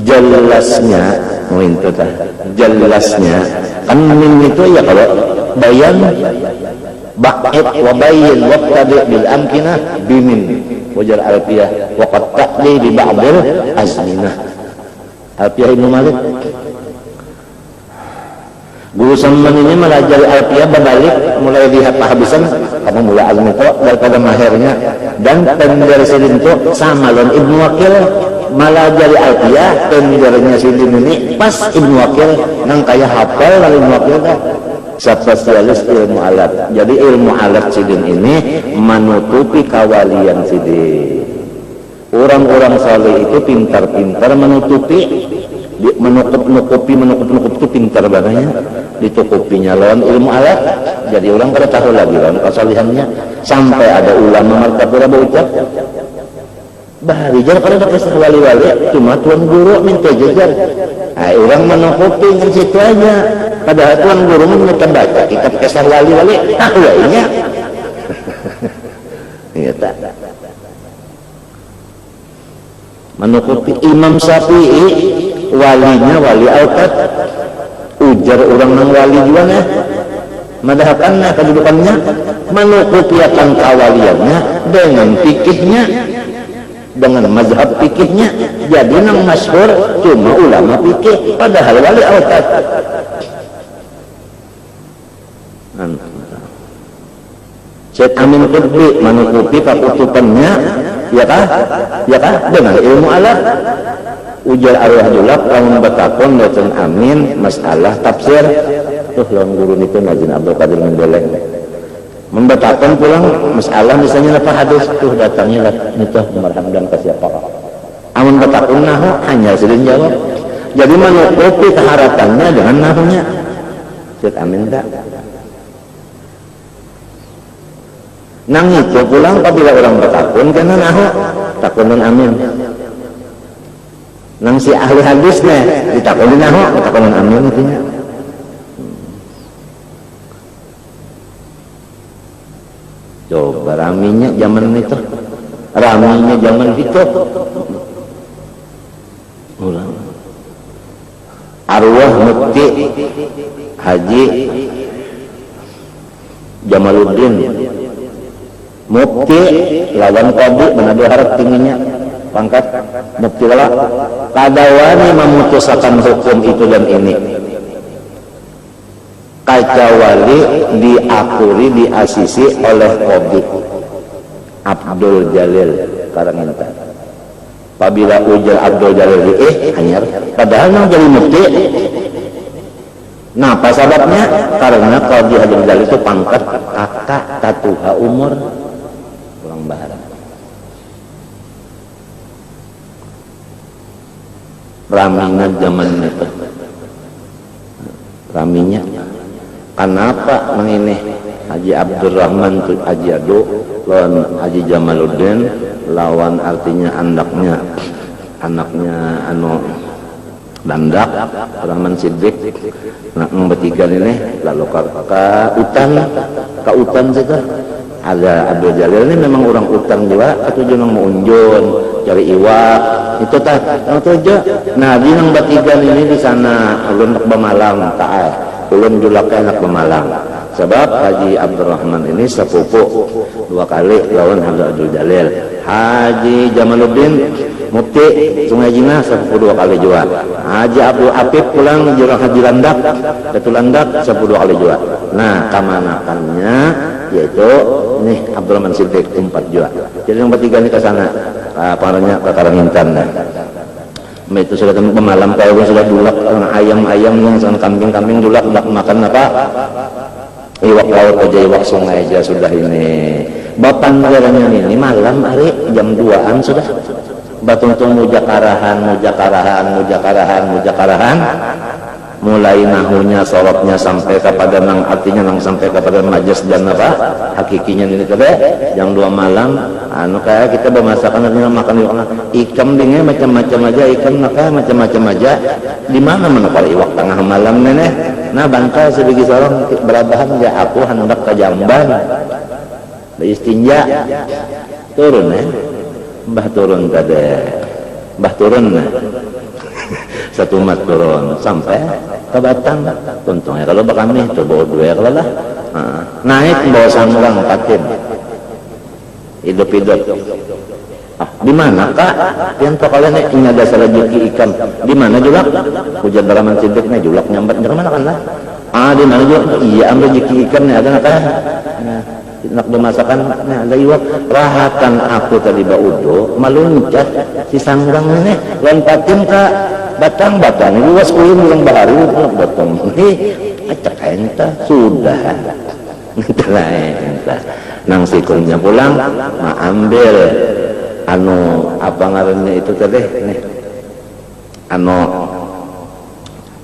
Jelasnya jelasnya kan min itu ya kalau bayan ba'id wa bayyin waqtadi bil amkinah bimin wajar alfiyah wa qad taqdi bi ba'dil azminah. Alfiyah Ibnu Malik guru Saman ini melajari alfiyah berbalik mulai lihat habisan kamu mulai azmi itu daripada mahirnya dan tender sidin itu sama lon Ibnu Wakil melajari alfiyah tendernya sidin ini pas Ibnu Wakil nang kaya hafal lalu Ibnu Wakil dah spesialis ilmu alat. Jadi ilmu alat sidin ini menutupi kawalian sidin. Orang-orang saleh itu pintar-pintar menutupi menukupi itu pintar banget ditukupinya lawan ilmu alat. Jadi orang kada tahu lagi lawan kesalihannya sampai ada ulama martabura berucap bahari jar kada ada kisah wali-wali cuma tuan guru minta jajar. Orang menukupi kan situ aja. Padahal tuan guru minta baca kitab kisah wali-wali tahu lainnya. Iya tak. Menukupi Imam Syafi'i walinya wali Al-Qad ujar orang nang wali juga nah madhabannya kedudukannya menukupi akan kawaliannya dengan fikihnya dengan mazhab fikihnya jadi nang masyhur cuma ulama fikih padahal wali Al-Qad Syekh Amin Qutbi menukupi pakutupannya ya kah dengan ilmu alat ujar arwah dulak kamu bertakon dan Amin masalah tafsir tuh lawan guru itu Najin Abdul Qadir Mendeleng membetakon pulang masalah misalnya apa hadis tuh datangnya itu marham dan ke siapa amun betakon nahu hanya sedang jawab jadi menutupi keharapannya dengan nahunya Syekh Amin tak nang itu pulang apabila orang bertakun karena nahu takunan Amin nang si ahli hadisnya ditakunin nahu takunan Amin intinya coba raminya zaman itu ulang arwah mufti Haji Jamaluddin mufti lawan qadi Manado harap tingginya pangkat mufti lala kadawani memutuskan hukum itu dan ini kacawali diakuri diasisi oleh qadi Abdul Jalil Karangenta apabila ujar Abdul Jalil hanyar padahal nang jadi mufti nah apa sebabnya karena qadi Abdul Jalil itu pangkat kakak tatuha umur pulang bahar raminya zaman itu raminya kenapa mengineh Haji Abdurrahman Haji Adu lawan Haji Jamaluddin lawan artinya anaknya anu Dandak Rahman Siddiq nah bertiga ini lalu ke utan saja ada Abdul Jalil ini memang orang utang juga atau jangan mau unjun cari iwak itu tak tujuh nah di nang bertiga ini di sana ulun nak Bemalang ulun julaknya nak Bemalang Sebab Haji Abdurrahman ini sepupu 2 kali lawan Haji Abdul Jalil. Haji Jamaluddin Mufti Sungai Jina sepupu 2 kali juga. Haji Abdul Apip pulang jurang Haji Landak, Datu Landak sepupu 2 kali juga. Nah, kamanakannya yaitu nih Abdurrahman Siddiq 4 juga. Jadi yang bertiga ini ke sana, parahnya ke Karangintan. Itu sudah pemalam kalau sudah dulak ayam-ayam yang sama kambing-kambing dulak makan apa? Iwak laut aja, iwak sungai aja sudah ini. Bapan negaranya ini malam hari jam 2-an sudah. Batung-tung mujakarahan. Mulai nahunya, sorotnya sampai kepada nang artinya nang sampai kepada majas dan apa hakikinya ini teh jam 2 malam anu kayak kita bermasakan artinya makan ikan dingin macam-macam aja ikan macam-macam aja di mana menukar iwak tengah malam nenek. Nah bangka sebagai seorang berabahan ya aku hendak ke Jamban beristinja turun mbah turun tadi mbah turun satu mat turun sampai ke Batang. Untungnya kalau kami itu bawa 2 kalau lah naik bawa samurang 4 tim hidup-hidup. Di mana kak? Yang tak kalian ini ada salah rezeki ikan. Di mana julak? Hujan Abdurrahman Siddiq nih julak nyambat dari mana kan lah? Di mana julak? Iya ambil rezeki ikan nih ada apa? Nak bermasakan nih ada iwak. Rahatan aku tadi baudo meluncat si sanggang nih lompatin kak. Batang luas ulun yang baru batang acak entah sudah entah nang sikulnya pulang ambil anu apa ngarannya itu tadi nih anu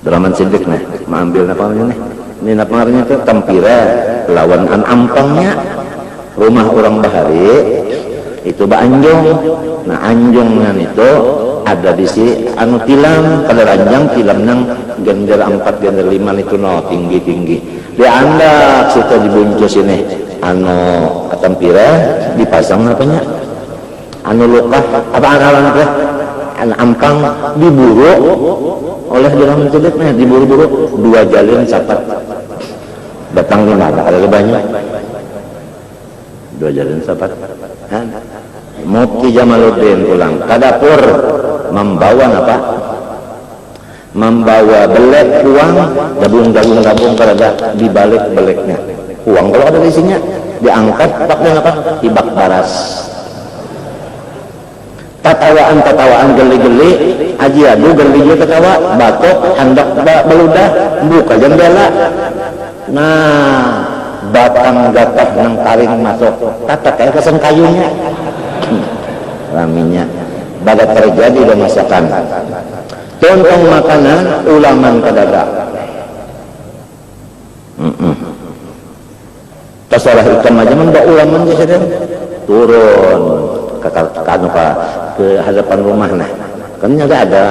Abdurrahman Siddiq nih ambil apa namanya nih ini apa ngarannya itu Tampira lawan ampangnya rumah orang bahari itu Anjong. Nah Anjongnya itu ada di si anu tilam pada ranjang tilam nang gender 4 gender 5 itu no tinggi di anda situ dibungkus ini anu Tampira dipasang apanya anu luka apa anak anu ampang diburu oleh Abdurrahman Siddiq diburu-buru 2 jalin sapat datang di mana ada banyak 2 jalin sapat Mufti Jamaluddin pulang ke dapur membawa apa? Membawa belek uang gabung berada di balik beleknya. Uang kalau ada di isinya diangkat pakai apa? Tibak baras. Tatawaan geli-geli, aji adu geli ketawa, batok hendak beludah, buka jendela. Nah, batang gatah nang taring masuk, tatak kayak kesan kayunya. Raminya pada terjadi pemasakan tontong makanan ulaman kadada terserah ikan aja membawa ulaman dia sedang turun ke hadapan rumah kan ada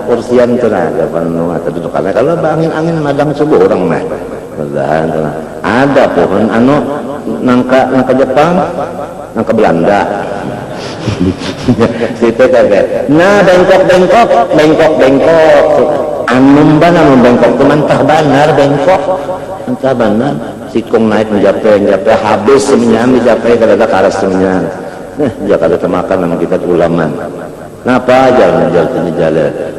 kursian itu hadapan rumah terdudukannya kalau angin madang subuh orang ada pohon nangka Jepang nangka Belanda situ kagak. Nah bengkok anu bengkok teman tah banar bengkok entah banar sikung naik menjapai habis semenyan menjapai kada karas semenyan Jakarta temakan nama kita ulaman napa jalan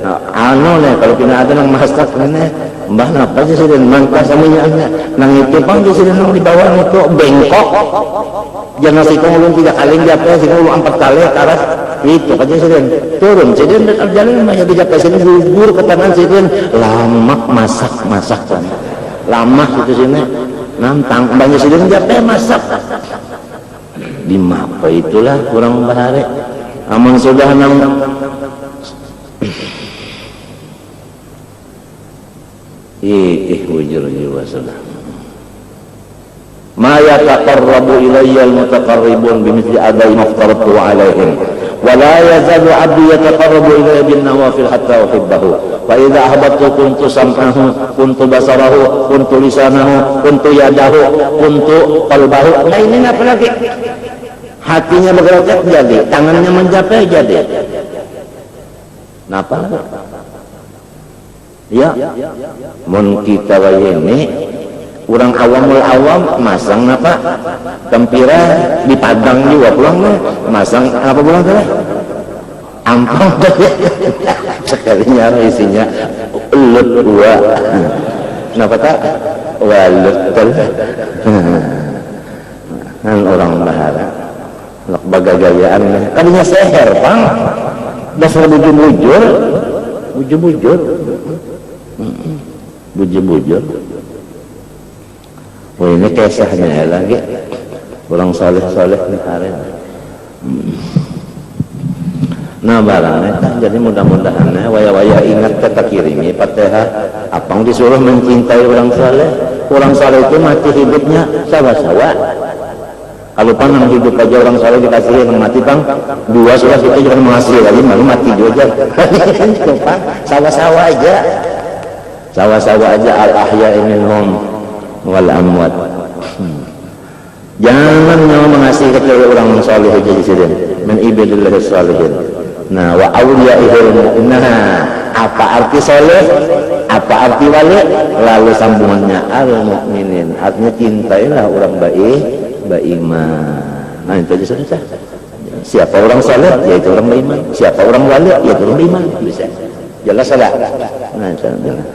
nah anu nih kalau kena ada nang masak nih mbah napa sih sih mangka semenyannya nang itu pang di sini nang di bawah itu bengkok jangan sikung ulun 3 kali japai sikung ulun 4 kali karas itu aja sih turun jadi dan jalan mah jadi japai sini gugur ke tangan sini lama masak kan lama itu sini nantang banyak sini japai masak di mapa itulah kurang bahare aman sudah nang wujur jiwa sudah ma yataqarrabu ilayya al-mutaqarribun bimithli adai maftaratu alaihim wa la yazalu 'abdi yataqarrabu ilayya bin nawafil hatta uhibbahu wa idza ahbabtu kuntu sam'ahu kuntu basarahu kuntu lisanahu kuntu yadahu kuntu qalbahu. Nah ini apa lagi? Hatinya bergerak jadi, tangannya mencapai jadi. Napa? Ya, mun kita ini Orang awam masang apa tempira di Padang juga pulang masang apa pulang teh ampang sekalinya isinya ulut dua kenapa tak walut kan orang bahara nak bagagayaan kadinya seher pang dasar bujur-bujur oh ini kisahnya lagi orang saleh-saleh nih hari nah barangnya jadi mudah-mudahan waya-waya ingat kata kirimi Fatihah apang disuruh mencintai orang saleh itu mati hidupnya sawa-sawa kalau panang hidup aja orang saleh dikasih yang mati pang dua sudah kita jangan menghasil lagi malu mati juga sawa-sawa aja al-ahya'i minhum wal amwat. Jangan nyawa mengasihi kecuali orang saleh aja di sini. Min ibadillah salihin. Nah, wa awliyaihil mu'minah. Apa arti saleh? Apa arti wali? Lalu sambungannya al-mu'minin. Artinya cintailah orang beriman. Nah, itu aja sudah. Siapa orang saleh? Yaitu orang beriman. Siapa orang wali? Yaitu orang beriman. Bisa. Jelas salah. Nah, jelas.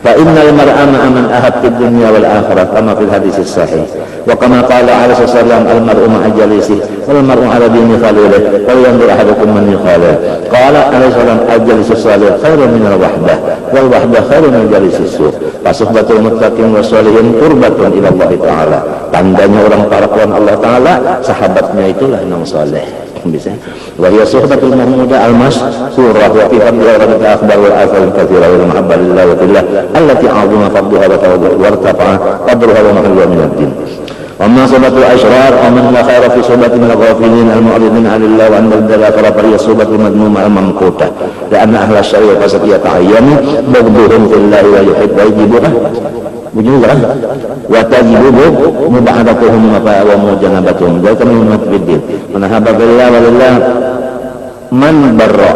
فإن المرء مع من أحب في الدنيا والآخرة كما في الحديث الصحيح وكما قال عليه الصلاة والسلام المرء مع جليسه والمرء على دين خليله فلينظر أحدكم من يخالف قال عليه الصلاة والسلام الجليس الصالح خير من الوحدة والوحدة خير من جليس السوء فصحبة المتقين والصالحين قربة إلى الله تعالى tandanya orang parakuan Allah Ta'ala sahabatnya itulah yang saleh bisa wahia suhbatul mahmudah al-masyhurah wa fi fadliha radda akhbar wal athar katsira wa mahabba lillahi wa billah allati 'azima fadluha wa wartafa'a qadruha wa mahalluha min ad-din wa ma sabatu ashrar wa man la khaira fi suhbati min al-ghafilin al-mu'ridin 'ala Allah wa anna al-dalafa fa hiya suhbatul madmuma al-mamquta li'anna ahla syari'ah qad yata'ayyanu bughduhum fillahi wa yuhibbu yajibuha bujurah wa tajibu mubadatuhum wa mujanabatuhum wa kama biddin man ahabba billah walillah man barra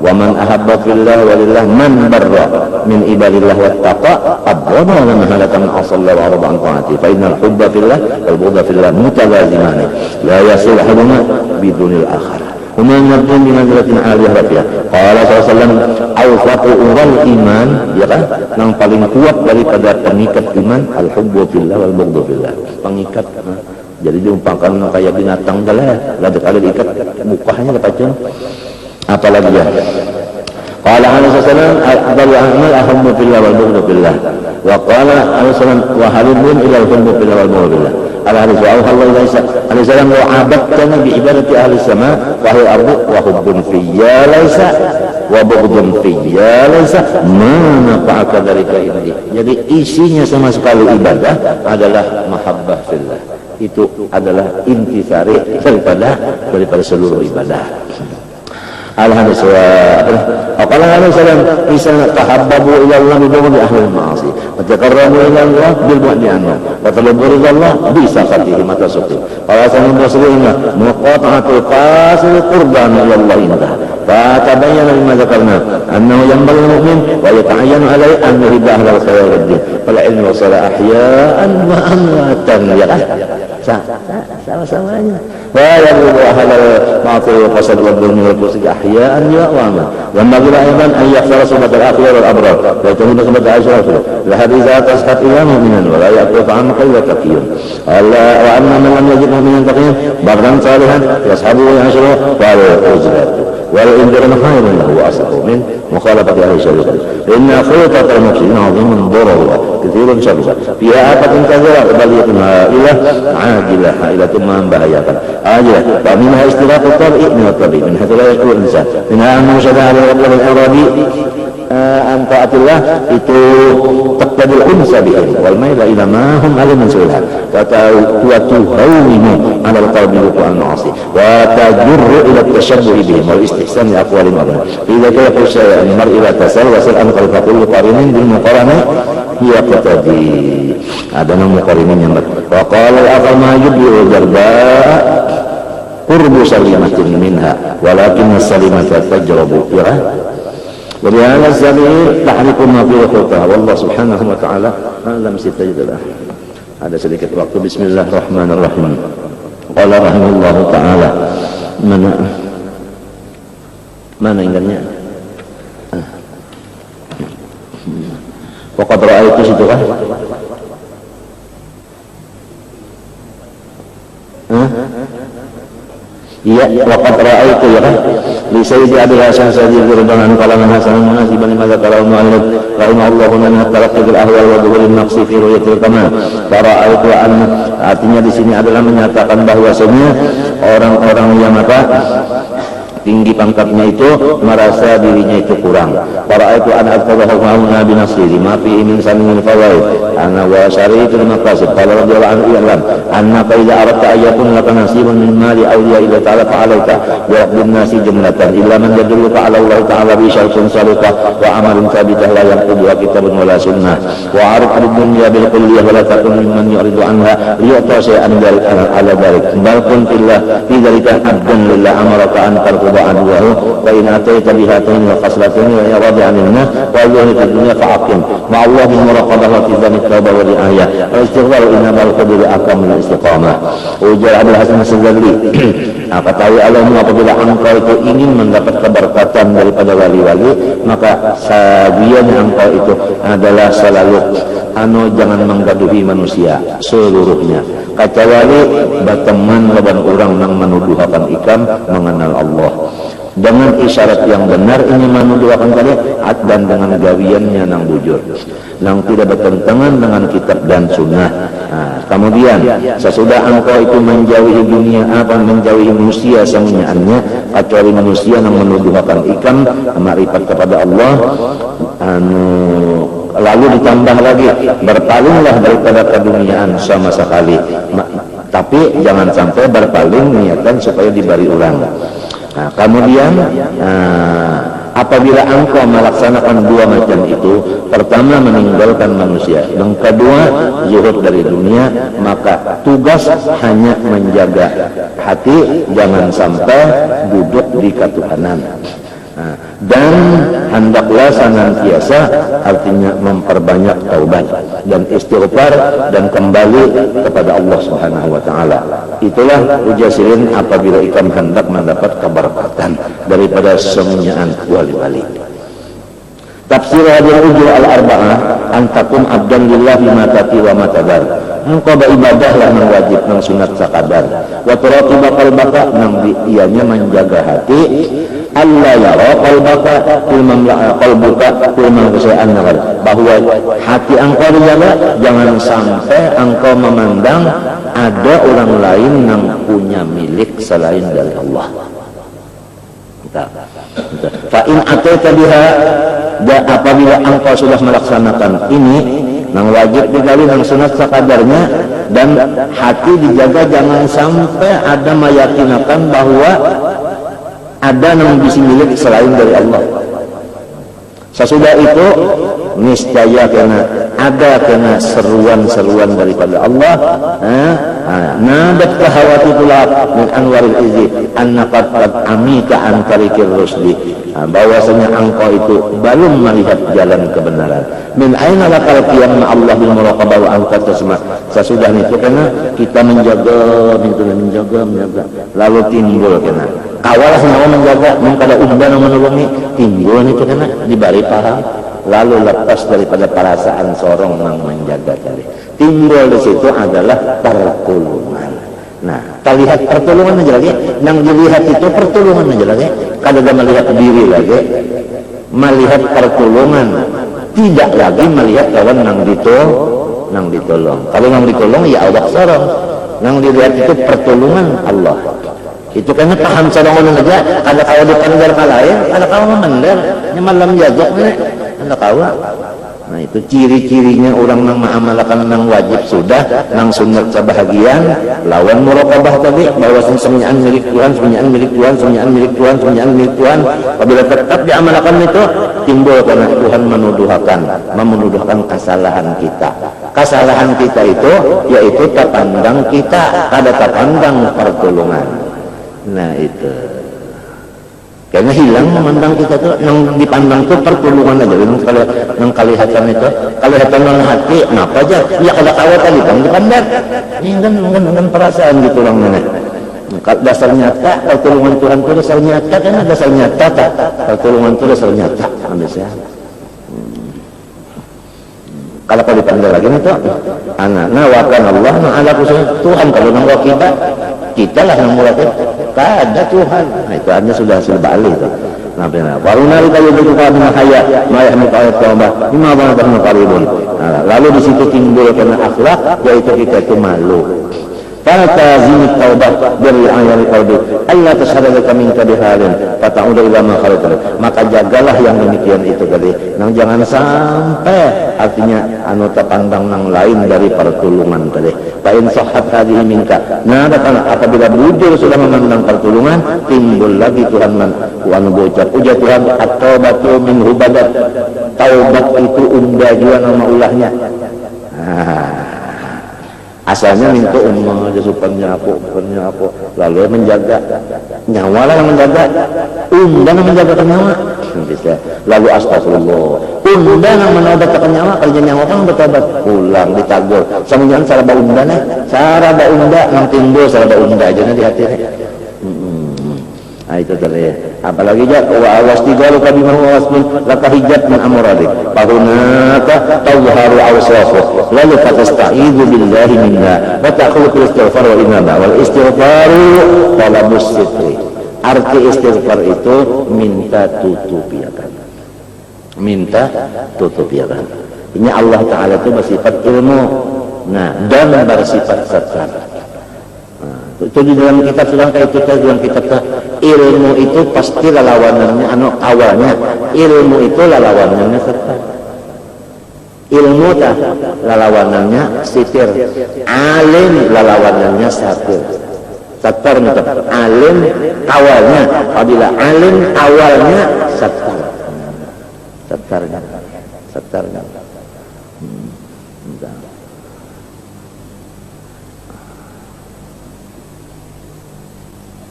wa man ahabba fillah walillah man barra min ibadillah wattaqa abrama wa mahalatan asalla wa arba an taati fa innal hubba fillah wal bughda fillah mutalaziman la yasul haduma bidunil akhar ومن يرجو بمنزلة عالية رفيعة قال صلى الله عليه وسلم awfaq ural iman ya kan yang paling kuat daripada pengikat iman al-hubbu fillah wal bughdu fillah pengikat jadi diumpamakan kayak binatang galah lada kali diikat mukanya kepacun apalagi ya qala alaihi wasallam al-adalu amal ahummu fillah wal bughdu fillah wa qala alaihi wasallam wa halibun ila al-hubbu fillah wal bughdu fillah al-hadis wa Allah alaihi salam wa abadtana bi ibadati ahli sama wa ahli ardi wa hubbun fiyya laisa wa bughdun fiyya laisa ma nafa'aka dzalika indi. Jadi isinya sama sekali ibadah adalah mahabbah fillah. Itu adalah intisari daripada seluruh ibadah. Al-hadis wa qala alaihi salam isa tahabbabu ila Allah bi bughdi ahli al-ma'asi wa taqarrabu ila Allah bil bu'di anhu wa talabu ila Allah bi saqatihi mata suqi qala sallallahu alaihi wasallam muqata'atul qasil qurban ila Allah indah fa tabayyana mimma dzakarna annahu yanbaghi al-mu'min wa yata'ayyanu alayhi an yuhibba ahla al-khayr wad-din fal ilmu wa salah ahya'an wa amwatan ya sama-samanya wa yabghu ahlal ma'asi wa qasad wa dhulmi wal fusq ahya'an ya wa amwatan yanbaghi aidan an yakhsara subat al-akhyar wal abrar wa yatahuna subat al-ashraf la haditha tashat ila mu'minan wa la yaqfu an qayla taqiyun alla wa anna man lam yajid mu'minan taqiyan barran salihan yashabu wa yashru wa al-uzratu wal indirna khairun lahu asaqu min mukhalafati ahli syariah inna khayrat al-muqsimin 'azimun dararuha katsirun syarruha fiha afatun katsira baliyatun ilah ajilah ila tumma bahayakan ajilah wa minha istiraqu tabi'i min at-tabi' min hatta la yakun insan minha annahu syada'a al-rabb al-arabi an ta'atillah itu taqtadil unsa bihi wal maila ila ma hum alim min sulha wa tuhawwinu 'ala al-qalbi wa al-ma'asi wa tajurru ila at-tashabbuh bihim wal istihsan li aqwalihim idza kana khusya al-mar ila tasalwasul an qalbi kulli qarinin bil muqarana hiya qatadi ada nama muqarinin yang wa qala al-aqal ma yubli jarba qurbu salimatin minha walakin as-salimata tajrabu ya وبهذا السبيل تحرق ما في وقتها والله سبحانه وتعالى أعلم. ستجدنا ada sedikit waktu. Bismillahirrahmanirrahim. Qala rahimahullahu ta'ala, mana ingatnya? Waqad ra'aitu situ kan? Iya, waqad ra'aitu ya kan? Li Sayyidi Abil Hasan Sa'di radhiyallahu kalangan hasan munasiban lima dzakara al-mu'allif rahimahullahu min at-talaqqi bil ahwal wa dhuhur an-naqsi fi ru'yatil kamal. Fara'aitu an, artinya di sini adalah menyatakan bahwasanya orang-orang yang tinggi pangkatnya itu merasa dirinya itu kurang. Para itu an al-fadhahu ma'una binasiri ma fihi min sanin fawaid ana wa syari'atul maqasid. Qala radhiyallahu anhu i'lam anna fa idza aradta ayatun laka nasibun min mali awliya illa ta'ala fa'alaika wa rabbun nasi jumlatan illa man yadulluka ala Allah ta'ala bi syai'in salika wa amalin thabitah la yanqudu kitabun wala sunnah wa arif ad-dunya bil kulliyah wa la takun mimman yuridu anha liyu'ta shay'an ala dhalik bal kun fillah fi dhalika abdan lillah amaraka an tarku aduwahu wa in ataita bihatain wa qaslatayn wa irada 'anil nas wa yuhlik ad-dunya fa'aqim ma Allah bi muraqabah wa tizami tauba wa ri'ayah wa istighfar inna bal qadri aqam min istiqamah. Ujar Abdul Hasan As-Sadli, ketahui Allahmu apabila engkau itu ingin mendapat keberkatan daripada wali-wali, maka sabian engkau itu adalah selalu jangan menggaduhi manusia seluruhnya, kecuali berteman lawan orang yang menuduhakan ikam mengenal Allah dengan isyarat yang benar ini menuduhakan kalian dan dengan gawiannya nang bujur yang tidak bertentangan dengan kitab dan sunnah. Kemudian sesudah engkau itu menjauhi dunia menjauhi manusia semuanya kecuali manusia yang menuduhakan ikam makrifat kepada Allah, lalu ditambah lagi berpalinglah daripada keduniaan sama sekali, tapi jangan sampai berpaling niatan supaya diberi ulang. Kemudian apabila engkau melaksanakan dua macam itu, pertama meninggalkan manusia, yang kedua zuhud dari dunia, maka tugas hanya menjaga hati jangan sampai duduk di ketuhanan. Dan hendaklah senantiasa artinya memperbanyak taubat dan istighfar dan kembali kepada Allah Subhanahu wa taala. Itulah ujasilin apabila ikam hendak mendapat keberkatan daripada semuanyaan wali-wali. Tafsir hadil ujur al-arba'ah antakum abdan lillah bima tati wa matadar. Engkau beribadahlah yang wajib yang sunat sakadar. Wa turatiba qalbaka nang ianya menjaga hati. Allah yara qalbaka qalbuka kulman kesyai'an nagar. Bahwa hati engkau dijaga, jangan sampai engkau memandang ada orang lain yang punya milik selain dari Allah. Fa'in ataita biha, dan apabila engkau sudah melaksanakan ini yang wajib digali yang sunat sekadarnya, dan hati dijaga jangan sampai ada meyakinakan bahwa ada yang bisa milik selain dari Allah. Sesudah itu niscaya kena seruan-seruan daripada Allah. Nadat kahawati tulak min anwaril izi annaqad amika an tarikir rusli. Bahwasanya engkau itu belum melihat jalan kebenaran. Min aina lakal qiyam ma Allah bil muraqabah wa anta tasma. Sesudah itu karena kita menjaga lalu timbul kena kawalah nyawa menjaga mengkada umban menolongi timbul itu kena dibari paham lalu lepas daripada perasaan sorong yang menjaga tadi. Timbul di situ adalah pertolongan. Nah, terlihat pertolongan aja lagi. Yang dilihat itu pertolongan aja lagi. Kalau dia melihat diri lagi, melihat pertolongan, tidak lagi melihat kawan yang ditolong. Kalau yang ditolong ya Allah sorong. Yang dilihat itu pertolongan Allah. Itu karena paham sorong aja. Ada kau dipandar kalain, ada kau memandar, malam jazok anda kau. Nah itu ciri-cirinya orang yang mengamalkan yang wajib sudah, yang sunat sebahagian, lawan muraqabah tadi, bahwa semuanya milik Tuhan, semuanya milik Tuhan, semuanya milik Tuhan, semuanya milik Tuhan. Apabila tetap diamalkan itu, timbul karena Tuhan menuduhkan kesalahan kita. Kesalahan kita itu, yaitu terpandang kita, ada terpandang pertolongan. Nah itu. Karena hilang memandang kita tuh, yang dipandang tuh pertulungan aja, yang kelihatan itu, kelihatan dalam hati, kenapa aja? Ya kalau awal tadi kan dipandang, ini kan perasaan gitu orang mana. Dasar nyata, pertulungan Tuhan itu dasar nyata, kan dasar nyata, pertulungan itu dasar nyata, habisnya. Kalau dipandang lagi itu, anak-anak wakan Allah, ala khusus Tuhan kalau nang kita lah yang mulai ada Tuhan. Nah itu anda sudah balik itu. Nah benar. Warunari kayu berbuka dengan hayat, mayah mukayat taubat. Lima banget mukaribun. Lalu di situ timbul karena akhlak, yaitu kita itu malu. Fatazimit taubat dari ayat qalbi. Allah tasyadada minka bihalin. Fata'uda ila ma khalaqta. Maka jagalah yang demikian itu tadi. Nang jangan sampai artinya anu terpandang nang lain dari pertulungan tadi. Fa in sahhat hadhihi minka. Nah, apabila bujur sudah memandang pertulungan, timbul lagi Tuhan wa nubucat. Ujar Tuhan at-taubatu min hubadat. Taubat itu juga nama ulahnya. Asalnya minta umma aja supaya apa lalu menjaga nyawa lah yang menjaga yang menjaga nyawa bisa lalu astagfirullah yang menjaga nyawa kalau nyawa kan bertobat pulang ditagur semuanya cara baunda yang timbul cara baunda aja di hati nah itu tadi apalagi ya wa awastigalu kabima huwa wasmin laka hijab min amradik fahunaka tawharu awsafu lalu fatasta'idhu billahi minna wa takhluqul istighfar wal inaba wal istighfaru talabus sitri. Arti istighfar itu minta tutupiakan. Ini Allah Ta'ala itu bersifat ilmu, nah dan bersifat setar. Itu di dalam kitab sedang kayak kita dalam kitab ilmu itu pasti lawanannya awalnya ilmu itu lawanannya setar. Ilmu tak lawanannya sitir, alim lawanannya satir. Setar itu alim awalnya, apabila alim awalnya setarnya.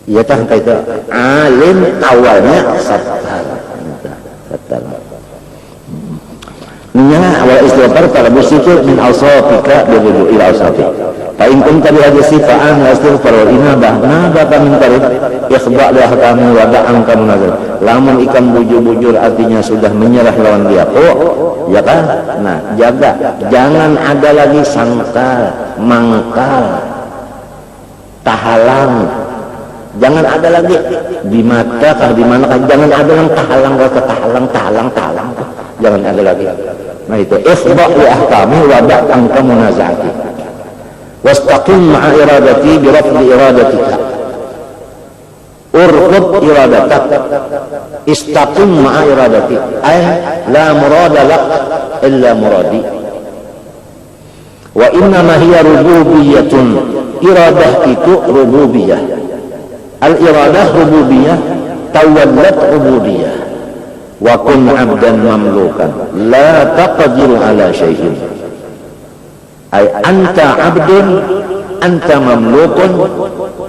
Ya tak itu alim awalnya setar. Nya awal istighfar pada bersyukur min awsafika biruju ila awsafi. Fa in kunta bi hadhihi sifa'an istighfar wal inabah nabata min tarif ikhba' li ahkami wa da'an kamu nazar. Lamun ikan bujur-bujur artinya sudah menyerah lawan dia. Oh, ya kan? Nah, jaga jangan ada lagi sangkal, mangkal, tahalang. Jangan ada lagi di mata kah di mana kah, jangan ada yang tahalang. Jangan ada lagi. Nah itu ikhba' li ahkami wa da'an kamu nazati. Wastaqim ma'a iradati bi rafdi iradatika. Urfud iradatak. Istaqim ma'a iradati. Ay la murada lak illa muradi. Wa innama hiya rububiyatun. Iradah itu rububiyah. Al-iradah rububiyah, tawallat rububiyah. Wa kun 'abdan mamlukan la taqdiru ala syai'in. Ay anta 'abdun, anta mamlukun,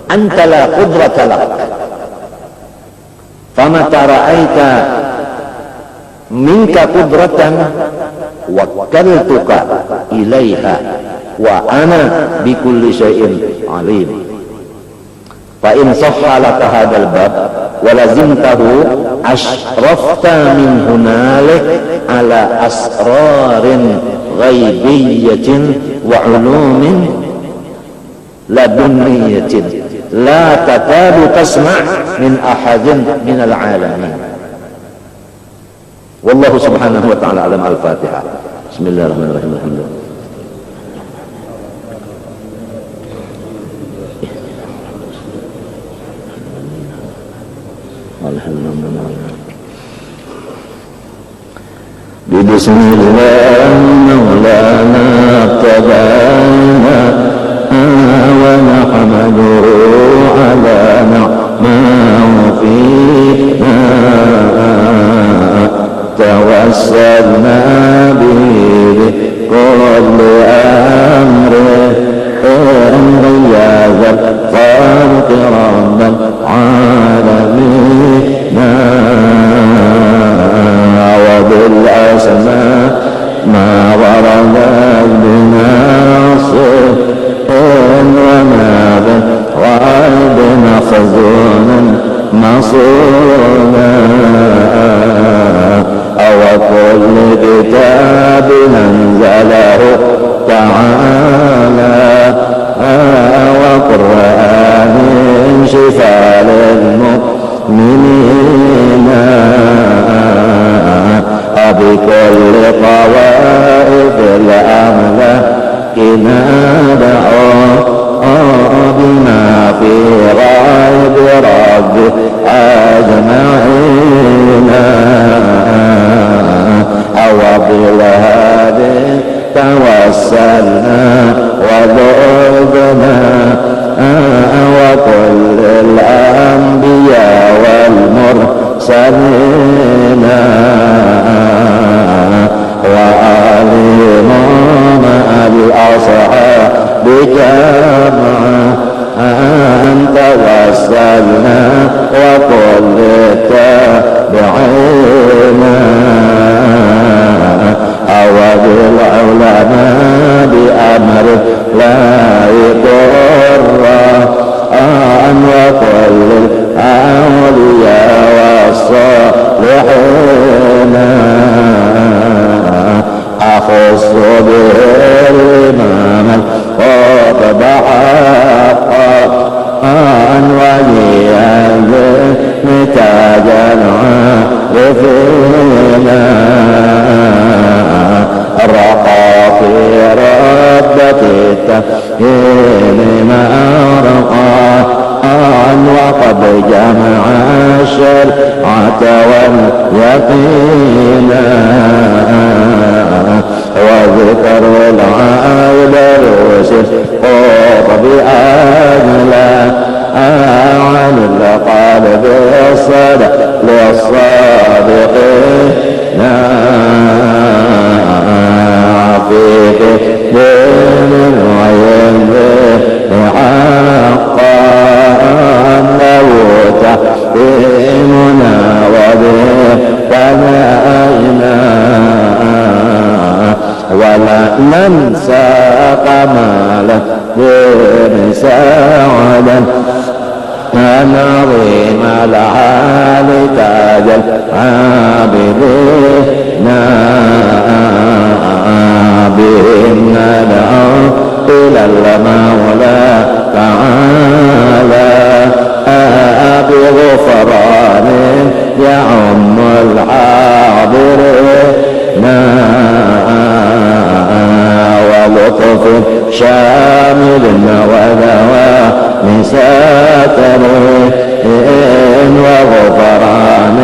anta la qudrata lak. Famata ra'aita minka qudratan wakkaltuka ilaiha wa ana bikulli syai'in alim. Fa in sahha laka hadzal bab wa lazimtahu ashrafta min hunalik ala asrarin ghaibiyatin wa ulumin ladunniyatin la takadu tasma' min ahadin min al-alamin. Wallahu subhanahu wa ta'ala alam. Al-Fatihah. Bismillahirrahmanirrahim. Alhamdulillah. Bismillah maulana tabana wa nahmaduhu ala ni'mahu fina tawassalna bihi kulli amri ya zal khalqi rabbal alamin كتاب أنزله تعالى وقرآن شفاء للمؤمنين بكل طوائف الأملاك ندعو بما في غيب رب أجمعين وبالهادي توسلنا وذبنا وكل الأنبياء والمرسلين وآلهم مع الأصحاب جمعا توسلنا وكل التابعين وبالعلماء بأمر لا يضر وكل الأولياء والصالحين أخص به الإمام الخطب حقا وليا نتاج العارفين رقى في ربة التفهيم ما رقى وقد جمع الشرعة واليقين وذكر العائل الرسل قطب أجلا عن القلب الصدق للصادقين فيه دين وعلم حقا له تحكيمنا وبه تنائنا ولا ننسى كمالا دين سعدا نظيم الحال تاج العابدين بهم ندعو إلى المولى تعالى بغفران يعم الحاضرين ولطف شامل ودوام ساتر وغفران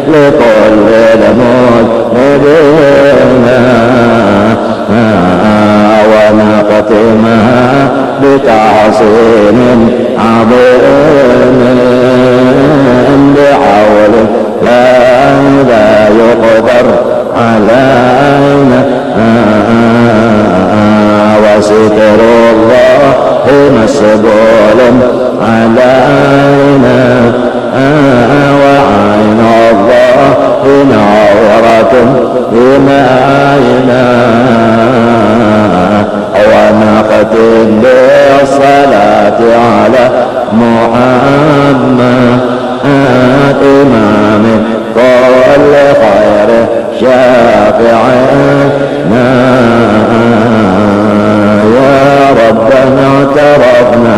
لكل المذنبين ونختمها بتحسين عظيم بحول لا يقدر علينا وستر الله مسبول علينا وعين الله نورة إلينا ونختم بالصلاة على محمد إمام كل خير شافعنا يا ربنا اعترفنا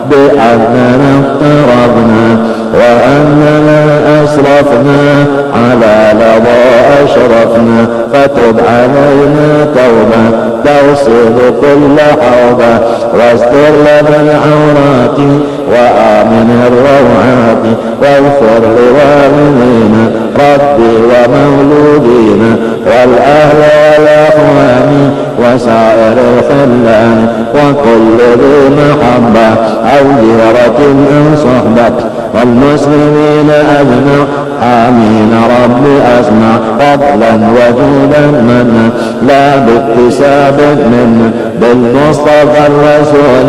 بأننا اقتربنا وأننا أسرفنا على لظى أشرفنا فتب علينا توبة توصل كل حوبة واستر لنا العورات وآمن الروعات واغفر لوالدينا ربي ومولودينا والأهل والأخوان وسائر الخلان وكل ذي محبة أو جيرة أو صحبة والمسلمين أجمع آمين رب أسمع فضلا وجودا منا لا باكتساب منا بالمصطفى الرسول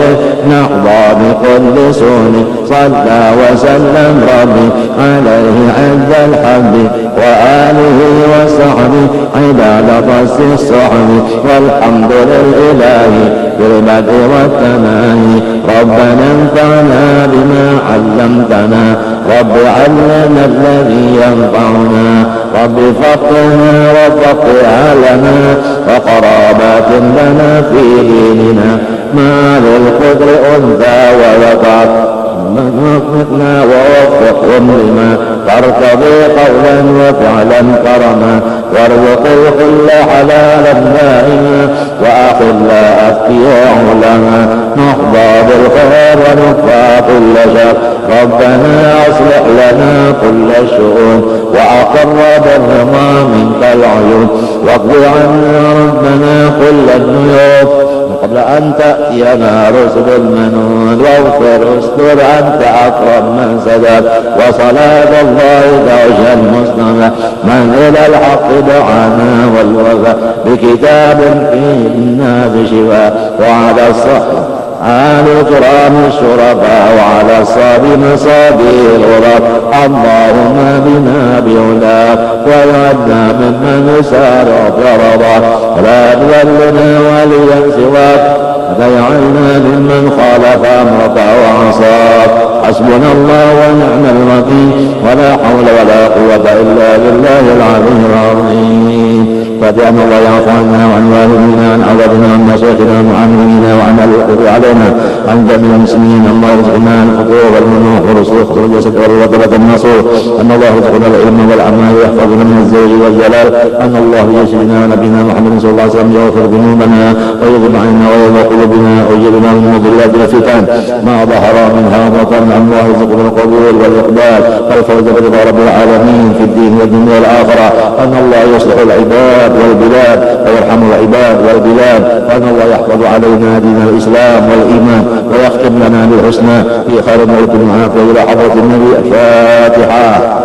نحظى بكل سون صلى وسلم ربي عليه عز الحمد وآله وصحبه عباد قص الصحب والحمد لله بالبدء والتناهي ربنا انفعنا بما علمتنا رب علمنا الذي ينفعنا رب فقهنا وفقه لنا وقرابات لنا في ديننا ما للقدر أنثى وذكر وفقنا ووفقهم لما ترتضي قولا وفعلا كرما وارزق الكل حلالا دائما وأخلا أفتياء لنا نحظى بالخير ونكفى كل شر ربنا أصلح لنا كل الشؤون وأقر بالرضا منك العيون واقض عنا ربنا كل الديون قبل أن تأتينا رسل المنون واغفر استر أنت أكرم من سدد وصلاة الله تعشى المصطفى من إلى الحق دعانا والوفاء بكتاب فيه الناس شفاء وعلى الصحة آل كرام الشرفاء وعلى الصاب مصابي الغراب اللهم بنا بعلاك ويعدنا ممن يسارع في رضاك ولا تولنا وليا سواك فجعلنا ممن خالف أمرك وعصاك حسبنا الله ونعم الوكيل ولا حول ولا قوة إلا بالله العلي العظيم فاتحنا الله يعفو عنا وعن والدينا وعن أولادنا وعن مشايخنا وعن معلمينا وعن الوقوف علينا عن جميع المسلمين الله يرزقنا الحقوق والمنوح والرسوخ والجسد والرطبة النصوح أن الله يرزقنا العلم والأعمال ويحفظنا من الزوج والجلال أن الله يجزينا ونبينا محمد صلى الله عليه وسلم يغفر ذنوبنا ويغفر عنا ويغفر قلوبنا ويجعلنا من مضلات الفتن ما ظهر منها وبطن أن الله يرزقنا القبول والإقبال والفوز برضا رب العالمين في الدين والدنيا والآخرة أن الله يصلح العباد والبلاد ويرحم العباد والبلاد وأن الله يحفظ علينا دين الإسلام والإيمان ويختم لنا بالحسنى في خير موت وعافية إلى حضرة النبي. الفاتحة.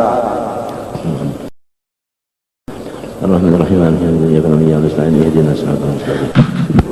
الرحمن الرحيم مالك يوم الدين إياك نعبد وإياك نستعين اهدنا الصراط المستقيم.